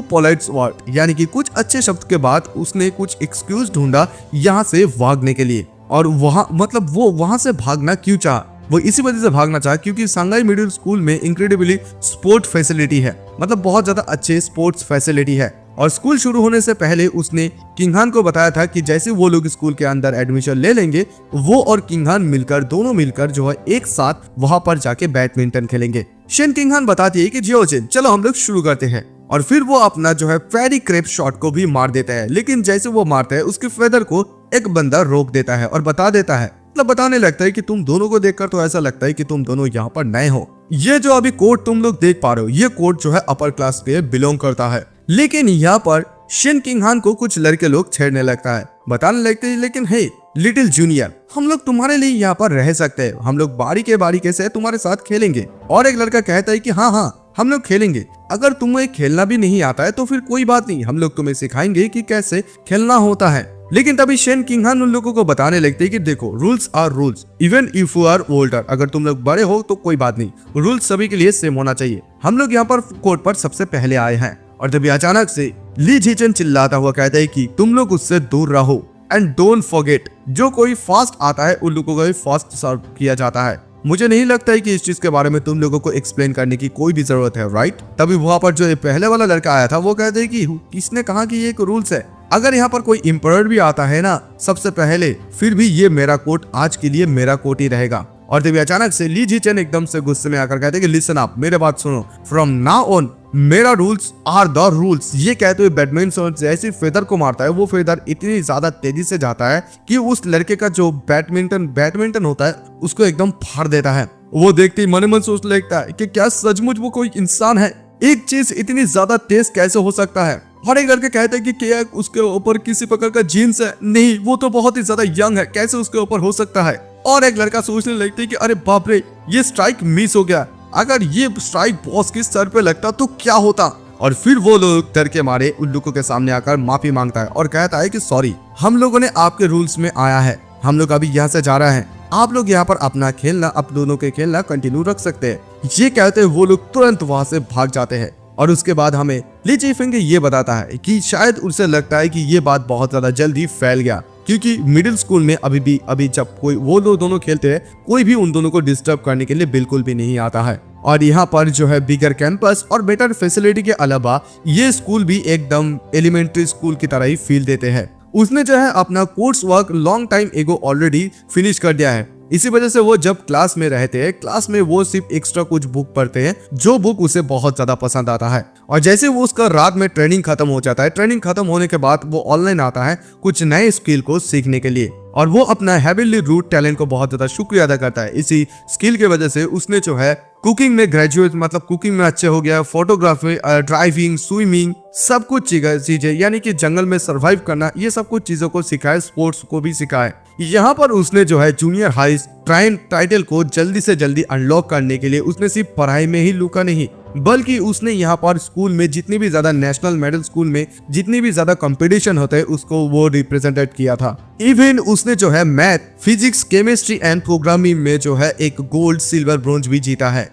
polite word, यानी कि कुछ अच्छे शब्द के बाद उसने कुछ एक्सक्यूज ढूंढा यहाँ से भागने के लिए। और वो वहां से भागना क्यों चाहा? वो इसी वजह से भागना चाहा क्योंकि सांघाई मिडिल स्कूल में इंक्रेडिबली स्पोर्ट फैसिलिटी है, मतलब बहुत ज्यादा अच्छे स्पोर्ट्स फैसिलिटी है। और स्कूल शुरू होने से पहले उसने किंगहान को बताया था कि जैसे वो लोग स्कूल के अंदर एडमिशन ले लेंगे, वो और किंगहान मिलकर, दोनों मिलकर जो है एक साथ वहां पर जाके बैडमिंटन खेलेंगे। शेन किंगहान बताती है कि जियोजिन चलो हम लोग शुरू करते हैं। और फिर वो अपना जो है फेरी क्रेप शॉट को भी मार देता है, लेकिन जैसे वो मारता है उसके फेदर को एक बंदा रोक देता है और बता देता है, मतलब बताने लगता है कि तुम दोनों को देखकर तो ऐसा लगता है कि तुम दोनों यहाँ पर नए हो। ये जो अभी कोट तुम लोग देख पा रहे हो, ये कोट जो है अपर क्लास के बिलोंग करता है। लेकिन यहाँ पर शिन किंगहान को कुछ लड़के लोग छेड़ने लगता है, बताने लगते हैं लेकिन हे लिटिल जूनियर, हम लोग तुम्हारे लिए यहाँ पर रह सकते हैं, हम लोग बारीके से तुम्हारे साथ खेलेंगे। और एक लड़का कहता है कि हाँ हम लोग खेलेंगे, अगर तुम्हें खेलना भी नहीं आता है तो फिर कोई बात नहीं, हम लोग तुम्हें सिखाएंगे कि कैसे खेलना होता है। लेकिन तभी शेन किंगहान उन लोगों को बताने लगते हैं कि देखो rules are rules, even if you are older, अगर तुम लोग बड़े हो तो कोई बात नहीं, रूल्स सभी के लिए सेम होना चाहिए। हम लोग यहाँ पर कोर्ट पर सबसे पहले आए हैं। और तभी अचानक से ली जीचन चिल्लाता हुआ कहता है कि तुम लोग उससे दूर रहो एंड डोंट फॉरगेट, जो कोई फास्ट आता है उन लोगों को भी फास्ट सर्व किया जाता है। मुझे नहीं लगता है कि इस चीज के बारे में तुम लोगों को एक्सप्लेन करने की कोई भी जरूरत है, राइट? तभी वहां पर जो पहले वाला लड़का आया था वो कहते हैं कि किसने कहा कि ये एक रूल्स है? अगर यहाँ पर कोई इम्परर भी आता है ना सबसे पहले, फिर भी ये मेरा कोट आज के लिए मेरा कोट ही रहेगा। और तभी अचानक से ली जीचन एकदम से गुस्से में आकर कहते हैं कि लिसन अप, मेरे बात सुनो, फ्रॉम नाउ ऑन मेरा रूल्स आर द रूल्स। ये कहते हुए बैडमिंटन जैसे फेदर को मारता है, वो फेदर इतनी ज्यादा तेजी से जाता है कि उस लड़के का जो बैडमिंटन होता है उसको एकदम फाड़ देता है। वो देखते ही मन मन सोच लगता है कि क्या सचमुच वो कोई इंसान है? एक चीज इतनी ज्यादा तेज कैसे हो सकता है? और एक लड़के कहते हैं कि क्या उसके ऊपर किसी प्रकार का जीन्स है? नहीं, वो तो बहुत ही ज्यादा यंग है, कैसे उसके ऊपर हो सकता है? और एक लड़का सोचने लगता है कि अरे बाप रे, ये स्ट्राइक मिस हो गया, अगर ये स्ट्राइक बॉस के सर पे लगता तो क्या होता? और फिर वो लोग डर के मारे उन लोगों के सामने आकर माफी मांगता है और कहता है कि सॉरी, हम लोगों ने आपके रूल्स में आया है, हम लोग अभी यहाँ से जा रहे हैं, आप लोग यहाँ पर अपना खेलना, आप दोनों के खेलना कंटिन्यू रख सकते हैं। ये कहते वो लोग तुरंत वहां से भाग जाते हैं। और उसके बाद हमें ली जीफिंग ये बताता है कि शायद उसे लगता है कि ये बात बहुत ज्यादा जल्दी फैल गया, क्योंकि मिडिल स्कूल में अभी जब कोई वो लोग दोनों खेलते हैं, कोई भी उन दोनों को डिस्टर्ब करने के लिए बिल्कुल भी नहीं आता है। और यहाँ पर जो है बिगर कैंपस और बेटर फैसिलिटी के अलावा ये स्कूल भी एकदम एलिमेंट्री स्कूल की तरह ही फील देते हैं। उसने जो है अपना कोर्स वर्क लॉन्ग टाइम एगो ऑलरेडी फिनिश कर दिया है। इसी वजह से वो जब क्लास में रहते हैं, क्लास में वो सिर्फ एक्स्ट्रा कुछ बुक पढ़ते हैं जो बुक उसे बहुत ज्यादा पसंद आता है। और जैसे वो उसका रात में ट्रेनिंग खत्म हो जाता है, ट्रेनिंग खत्म होने के बाद वो ऑनलाइन आता है कुछ नए स्किल को सीखने के लिए। और वो अपना हेविली रूट टैलेंट को बहुत ज्यादा शुक्रिया अदा करता है। इसी स्किल की वजह से उसने जो है कुकिंग में ग्रेजुएट, मतलब कुकिंग में अच्छे हो गया, फोटोग्राफी, ड्राइविंग, स्विमिंग, सब कुछ चीजें, यानी कि जंगल में सरवाइव करना, ये सब कुछ चीजों को सिखाए, स्पोर्ट्स को भी सिखाए। यहाँ पर उसने जो है जूनियर हाई टाइटल को जल्दी से जल्दी अनलॉक करने के लिए उसने सिर्फ पढ़ाई में ही लुका नहीं, बल्कि उसने यहाँ पर स्कूल में जितनी भी ज्यादा नेशनल मेडल स्कूल में जितनी भी ज्यादा कंपटीशन होते हैं उसको वो रिप्रेजेंटेड किया था। इवन उसने जो है math, physics, chemistry and programming में जो है एक गोल्ड, सिल्वर, ब्रोंज भी जीता है।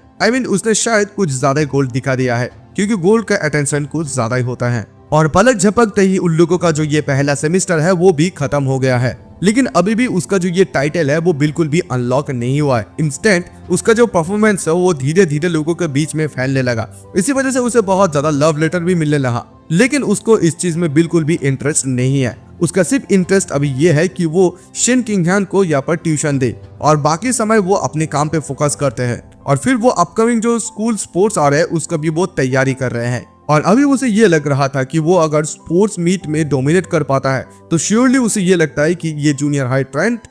उसने शायद कुछ ज्यादा गोल्ड दिखा दिया है, क्योंकि गोल्ड का अटेंशन कुछ ज्यादा ही होता है। और पलक झपकते ही उन लोगों का जो ये पहला सेमेस्टर है वो भी खत्म हो गया है, लेकिन अभी भी उसका जो ये टाइटल है वो बिल्कुल भी अनलॉक नहीं हुआ है। इंस्टेंट उसका जो परफॉर्मेंस है वो धीरे धीरे लोगों के बीच में फैलने लगा। इसी वजह से उसे बहुत ज्यादा लव लेटर भी मिलने लगा, लेकिन उसको इस चीज में बिल्कुल भी इंटरेस्ट नहीं है। उसका सिर्फ इंटरेस्ट अभी ये है कि वो शिन किंगहान को यहाँ पर ट्यूशन दे, और बाकी समय वो अपने काम पे फोकस करते हैं। और फिर वो अपकमिंग जो स्कूल स्पोर्ट्स आ रहे हैं उसका भी वो तैयारी कर रहे हैं। और अभी उसे ये लग रहा था कि वो अगर स्पोर्ट्स मीट में डोमिनेट कर पाता है तो श्योरली उसे ये लगता है कि ये जूनियर हाई ट्रेंट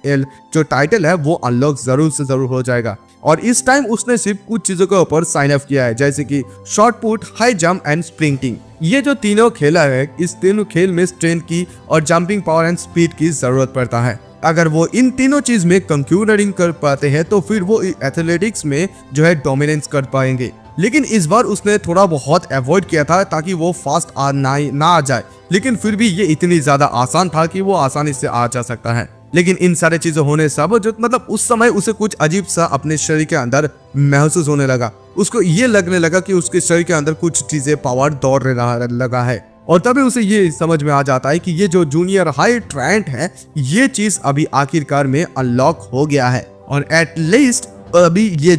जो टाइटल है वो अनलॉक जरूर से जरूर हो जाएगा। और इस टाइम उसने सिर्फ कुछ चीजों के ऊपर साइन अप किया है, जैसे कि short put, high jump and sprinting. ये जो तीनों खेला है, इस तीनों खेल में स्ट्रेंथ की और जंपिंग पावर एंड स्पीड की जरूरत पड़ता है। अगर वो इन तीनों चीज में कंक्यूरिंग कर पाते हैं तो फिर वो एथलेटिक्स में जो है डोमिनेंस कर पाएंगे। लेकिन इस बार उसने थोड़ा बहुत अवॉइड किया था ताकि वो फास्ट ना आ जाए, लेकिन फिर भी ये इतनी ज्यादा आसान था कि वो आसानी से आ जा सकता है। लेकिन इन सारे चीजें होने से मतलब उस समय उसे कुछ अजीब सा अपने शरीर के अंदर महसूस होने लगा। उसको ये लगने लगा कि उसके शरीर के अंदर कुछ चीजें पावर दौड़ लगा है, और तभी उसे ये समझ में आ जाता है कि ये जो जूनियर हाई ट्रेंट है, ये चीज अभी आखिरकार में अनलॉक हो गया है, और एट लीस्ट अभी ये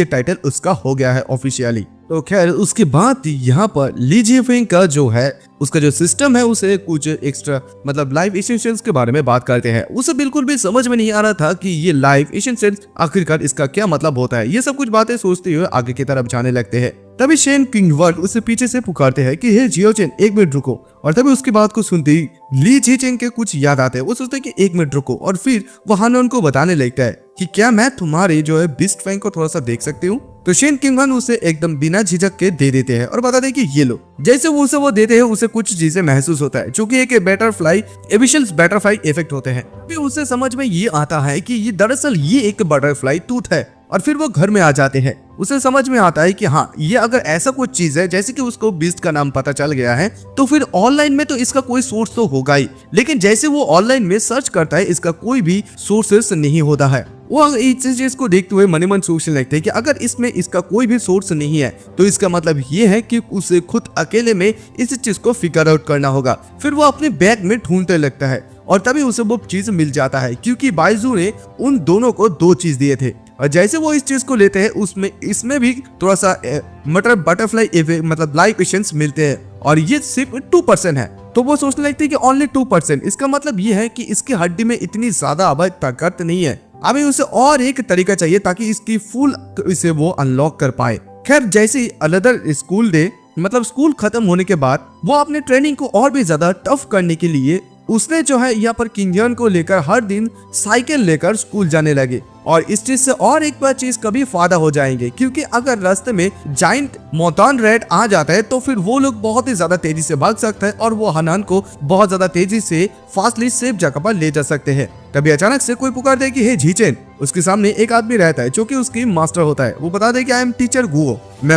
टाइटल उसका हो गया है ऑफिशियली। तो खैर उसके बाद यहाँ पर ली जिफिंग का जो है उसका जो सिस्टम है उसे कुछ एक्स्ट्रा मतलब लाइफ एसेंशियल्स के बारे में बात करते हैं। उसे बिल्कुल भी समझ में नहीं आ रहा था कि ये लाइफ एसेंशियल्स आखिरकार इसका क्या मतलब होता है। ये सब कुछ बातें सोचते हुए आगे की तरफ जाने लगते हैं। तभी शेन किंगवर्ड उसे पीछे से पुकारते हैं कि हे जियोचेन, एक मिनट रुको। और तभी उसकी बात को सुनते ही ली जिचेन के कुछ याद आते हैं। वो सोचते हैं कि एक मिनट रुको, और फिर वो हानन को बताने लगता है कि क्या मैं तुम्हारे जो है बिस्ट फैंग को थोड़ा सा देख सकती हूँ। तो शेन किंगवन उसे एकदम बिना झिझक के दे देते हैं और बताते हैं कि ये लो। जैसे वो देते हैं उसे कुछ चीजें महसूस होता है, जो कि एक बटरफ्लाई एबिशल्स बटरफ्लाई इफेक्ट होते हैं। फिर उसे समझ में ये आता है कि ये दरअसल ये एक बटरफ्लाई टूथ है, और फिर वो घर में आ जाते हैं। उसे समझ में आता है कि हाँ, ये अगर ऐसा कुछ चीज है जैसे कि उसको बीस्ट का नाम पता चल गया है, तो फिर ऑनलाइन में तो इसका कोई सोर्स तो होगा ही। लेकिन जैसे वो ऑनलाइन में सर्च करता है, इसका कोई भी सोर्सेस नहीं होता है। वो इस चीज को देखते हुए मन ही मन सोचने लगते हैं कि अगर इसमें इसका कोई भी सोर्स नहीं है, तो इसका मतलब ये है कि उसे खुद अकेले में इस चीज को फिगर आउट करना होगा। फिर वो अपने बैग में ढूंढने लगता है, और तभी उसे वो चीज मिल जाता है, क्योंकि बाइजू ने उन दोनों को 2 चीज दिए थे। और जैसे वो इस चीज को लेते हैं, इसमें भी थोड़ा सा बटरफ्लाई मतलब लाइफ एसेंस मिलते हैं, और ये सिर्फ 2% है। तो वो सोचने लगते हैं कि ओनली 2%, इसका मतलब ये है कि इसकी हड्डी में इतनी ज्यादा अब ताकत नहीं है। अभी उसे और एक तरीका चाहिए ताकि इसकी फुल इसे वो अनलॉक कर पाए। खैर जैसे ही अनदर स्कूल डे मतलब स्कूल खत्म होने के बाद वो अपने ट्रेनिंग को और भी ज्यादा टफ करने के लिए उसने जो है यहाँ पर किंगयन को लेकर हर दिन साइकिल लेकर स्कूल जाने लगे। और इस चीज से और एक बार चीज कभी फायदा हो जाएंगे, क्योंकि अगर रास्ते में जाइंट मोतान रेड आ जाता है तो फिर वो लोग बहुत ही ज्यादा तेजी से भाग सकते हैं, और वो हनान को बहुत ज्यादा तेजी से फास्टली सेफ जगह पर ले जा सकते हैं। तभी अचानक से कोई पुकारता है कि हे झीचेन। उसके सामने एक आदमी रहता है जो कि उसकी मास्टर होता है। वो बताता है कि आई एम टीचर गुओ, मैं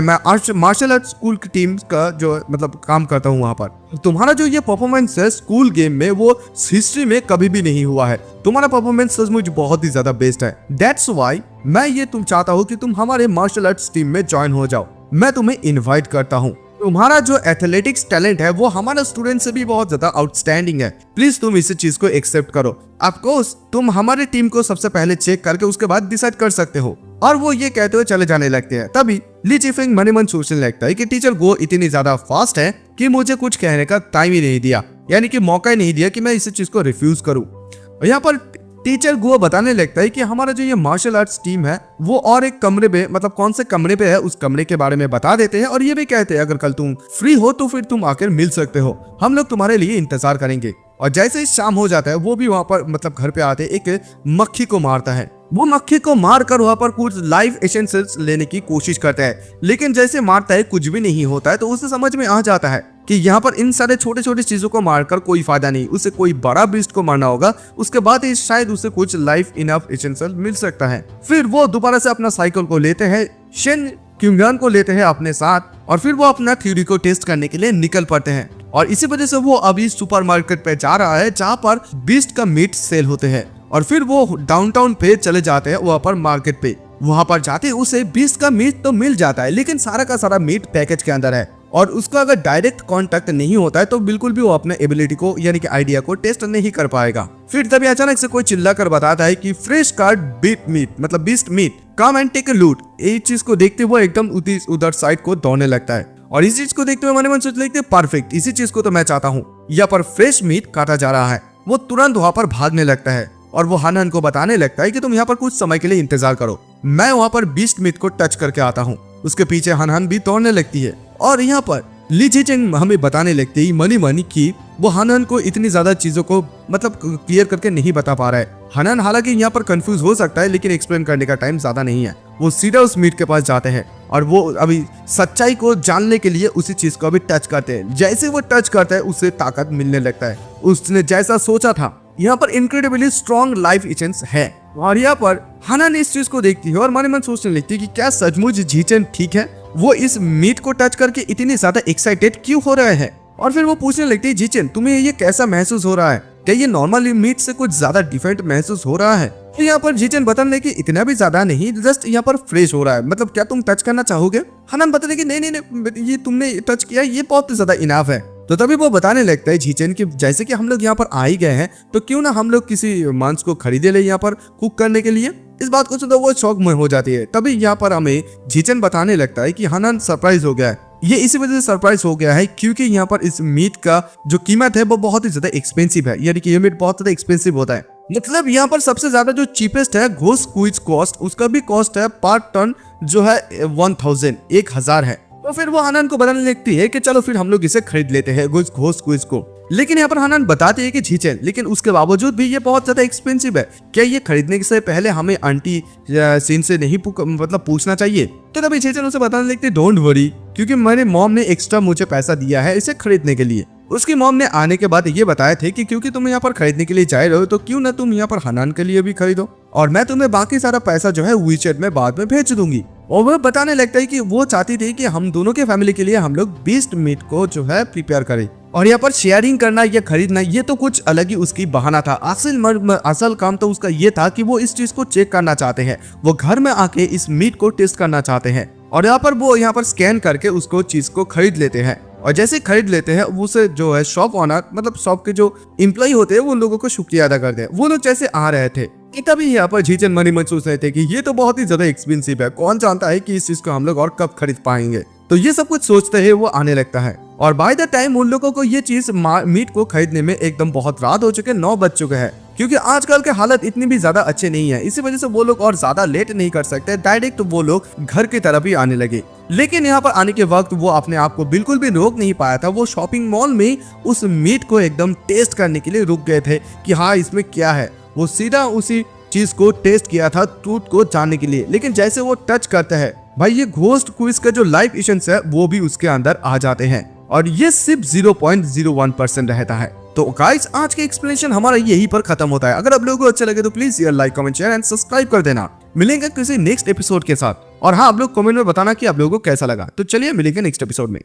मार्शल आर्ट स्कूल की टीम का जो मतलब काम करता हूँ वहाँ पर। तुम्हारा जो ये परफॉर्मेंस है स्कूल गेम में वो हिस्ट्री में कभी भी नहीं हुआ है। तुम्हारा परफॉर्मेंस सचमुच बहुत ही ज्यादा बेस्ट है। दैट्स व्हाई मैं ये तुम चाहता हूँ कि तुम हमारे मार्शल आर्ट्स टीम में ज्वाइन हो जाओ। मैं तुम्हें इनवाइट करता हूँ। तुम्हारा जो एथलेटिक्स टैलेंट है वो हमारा स्टूडेंट से भी बहुत ज्यादा आउटस्टैंडिंग है। प्लीज तुम इस चीज को एक्सेप्ट करो। ऑफ कोर्स तुम हमारे टीम को सबसे पहले चेक करके उसके बाद डिसाइड कर सकते हो। और वो ये कहते हुए चले जाने लगते हैं। तभी ली जिफिंग मन ही मन सोचने लगता है कि टीचर गो इतनी ज्यादा फास्ट है कि मुझे कुछ कहने का टाइम ही नहीं दिया, यानी कि मौका ही नहीं दिया कि मैं इस चीज को रिफ्यूज करूं। और यहाँ पर टीचर गुआ बताने लगता है कि हमारा जो ये मार्शल आर्ट्स टीम है वो और एक कमरे पे मतलब कौन से कमरे पे है उस कमरे के बारे में बता देते हैं, और ये भी कहते हैं अगर कल तुम फ्री हो तो फिर तुम आकर मिल सकते हो, हम लोग तुम्हारे लिए इंतजार करेंगे। और जैसे ही शाम हो जाता है वो भी वहाँ पर मतलब घर पे आते एक मक्खी को मारता है। वो मक्खी को मारकर वहाँ पर कुछ लाइफ एसेंशियल्स लेने की कोशिश करता है, लेकिन जैसे मारता है कुछ भी नहीं होता है। तो उसे समझ में आ जाता है कि यहाँ पर इन सारे छोटे छोटे चीजों को मारकर कोई फायदा नहीं, उसे कोई बड़ा बीस्ट को मारना होगा, उसके बाद ही शायद उसे कुछ लाइफ इनफ एसेंशियल मिल सकता है। फिर वो दोबारा से अपना साइकिल को लेते हैं, शेन क्यूंगन को लेते हैं अपने साथ, और फिर वो अपना थ्योरी को टेस्ट करने के लिए निकल पड़ते हैं। और इसी वजह से वो अभी सुपरमार्केट पे जा रहा है जहाँ पर बीस्ट का मीट सेल होते हैं। और फिर वो डाउनटाउन पे चले जाते हैं वहाँ पर मार्केट पे। वहाँ पर जाते उसे बीस्ट का मीट तो मिल जाता है, लेकिन सारा का सारा मीट पैकेज के अंदर है, और उसका अगर डायरेक्ट कांटेक्ट नहीं होता है तो बिल्कुल भी वो अपने एबिलिटी को यानी कि आइडिया को टेस्ट नहीं कर पाएगा। फिर तभी अचानक से कोई चिल्ला कर बताता है कि फ्रेश कार्ड बीट मीट मतलब beast meet come and take a loot. इस चीज को देखते हुए एकदम उधर साइड को दौड़ने लगता है, और इस चीज को देखते हुए मन मन सोच लगते परफेक्ट, इसी चीज को तो मैं चाहता हूँ। यहाँ पर फ्रेश मीट काटा जा रहा है। वो तुरंत वहाँ पर भागने लगता है, और वो हनन को बताने लगता है कि तुम यहाँ पर कुछ समय के लिए इंतजार करो, मैं वहाँ पर बीस्ट मीट को टच करके आता हूँ। उसके पीछे हनन भी दौड़ने लगती है, और यहाँ पर ली जिचेन हमें बताने लगती है मनी मनी की वो हनन को इतनी ज्यादा चीजों को मतलब क्लियर करके नहीं बता पा रहा है। हनन हालांकि यहाँ पर कंफ्यूज हो सकता है, लेकिन एक्सप्लेन करने का टाइम ज्यादा नहीं है। वो सीधा उस मीट के पास जाते हैं, और वो अभी सच्चाई को जानने के लिए उसी चीज को अभी टच करते हैं। जैसे वो टच करता है उसे ताकत मिलने लगता है। उसने जैसा सोचा था यहाँ पर इनक्रेडिबली स्ट्रॉन्ग लाइफ एसेंस है, और यहाँ पर हानान इस चीज को देखती है और मन ही मन सोचने लगती है कि क्या सचमुच जीचेन ठीक है, वो इस मीट को टच करके इतनी ज्यादा एक्साइटेड क्यों हो रहे हैं। और फिर वो पूछने लगती है जीचेन तुम्हें ये कैसा महसूस हो रहा है, क्या ये नॉर्मल मीट से कुछ ज्यादा डिफरेंट महसूस हो रहा है। तो यहाँ पर जीचेन बताने कि इतना भी ज्यादा नहीं, जस्ट यहाँ पर फ्रेश हो रहा है, मतलब क्या तुम टच करना चाहोगे। हानान बताने कि नहीं नहीं नहीं ये तुमने टच किया ये बहुत ज्यादा इनाफ है। तो तभी वो बताने लगता है जीचेन कि जैसे कि हम लोग यहाँ पर आ ही गए हैं तो क्यों ना हम लोग किसी मांस को खरीदे ले यहाँ पर कुक करने के लिए। इस बात को सुनकर वो शौक में हो जाती है। तभी यहाँ पर हमें जीचेन बताने लगता है कि हानान सरप्राइज हो गया है। ये इसी वजह से सरप्राइज हो गया है क्योंकि यहाँ पर इस मीट का जो कीमत है वो बहुत ही ज्यादा एक्सपेंसिव है, यानी कि ये मीट बहुत ज्यादा एक्सपेंसिव होता है। मतलब यहाँ पर सबसे ज्यादा जो चीपेस्ट है घोस्ट स्क्विड कॉस्ट, उसका भी कॉस्ट है पर टन जो है 1000 है। तो फिर वो हानान को बताने लगती है कि चलो फिर हम लोग इसे खरीद लेते हैं घोस्ट स्क्विड को। लेकिन यहाँ पर हानान बताते हैं कि जीचेन लेकिन उसके बावजूद भी ये बहुत ज्यादा एक्सपेंसिव है, क्या ये खरीदने से पहले हमें आंटी सीन से नहीं मतलब पूछना चाहिए। तो तभी जीचेन उसे बताने लगती है डोंट वरी, क्योंकि मेरे मॉम ने एक्स्ट्रा मुझे पैसा दिया है इसे खरीदने के लिए। उसकी मॉम ने आने के बाद ये बताया थे कि क्योंकि तुम यहाँ पर खरीदने के लिए जा रहे हो तो क्यों ना तुम यहाँ पर हानान के लिए भी खरीदो और मैं तुम्हें बाकी सारा पैसा जो है वीचेट में बाद में भेज दूंगी। और वह बताने लगता है कि वो चाहती थी कि हम दोनों के फैमिली के लिए हम लोग बीस्ट मीट को जो है प्रिपेयर करें और यहाँ पर शेयरिंग करना या खरीदना ये तो कुछ अलग ही उसकी बहाना था। असल काम तो उसका ये था कि वो इस चीज को चेक करना चाहते हैं, वो घर में आके इस मीट को टेस्ट करना चाहते हैं और यहाँ पर वो यहाँ पर स्कैन करके उसको चीज को खरीद लेते हैं। और जैसे खरीद लेते हैं उसे जो है शॉप ऑनर मतलब शॉप के जो एम्प्लॉय होते हैं वो लोगों को शुक्रिया अदा करते हैं। वो लोग जैसे आ रहे थे तभी यहाँ पर जीचेन मन ही मन सोच रहे थे कि ये तो बहुत ही ज्यादा एक्सपेंसिव है, कौन जानता है कि इस चीज को हम लोग और कब खरीद पाएंगे। तो ये सब कुछ सोचते हैं वो आने लगता है और बाय द टाइम उन लोगों को ये चीज मीट को खरीदने में एकदम बहुत रात हो चुके 9 बज चुके हैं, क्योंकि आजकल के हालत इतनी भी ज्यादा अच्छे नहीं है। इसी वजह से वो लोग और ज्यादा लेट नहीं कर सकते, डायरेक्ट वो लोग घर की तरफ ही आने लगे। लेकिन यहाँ पर आने के वक्त वो अपने आप को बिल्कुल भी रोक नहीं पाया था। वो शॉपिंग मॉल में उस मीट को एकदम टेस्ट करने के लिए रुक गए थे कि हाँ इसमें क्या है। वो सीधा उसी चीज को टेस्ट किया था ट्रूथ को जानने के लिए। लेकिन जैसे वो टच करता है भाई ये घोस्ट क्विज का जो लाइफ एसेंस है वो भी उसके अंदर आ जाते हैं और ये सिर्फ 0.01% रहता है। तो गाइस आज के एक्सप्लेनेशन हमारा यही पर खत्म होता है। अगर आप लोगों को अच्छा लगे तो प्लीज यार like comment share and subscribe कर देना। मिलेंगे किसी नेक्स्ट एपिसोड के साथ और हाँ आप लोग कमेंट में बताना कि आप लोगों को कैसा लगा। तो चलिए मिलेंगे नेक्स्ट एपिसोड में।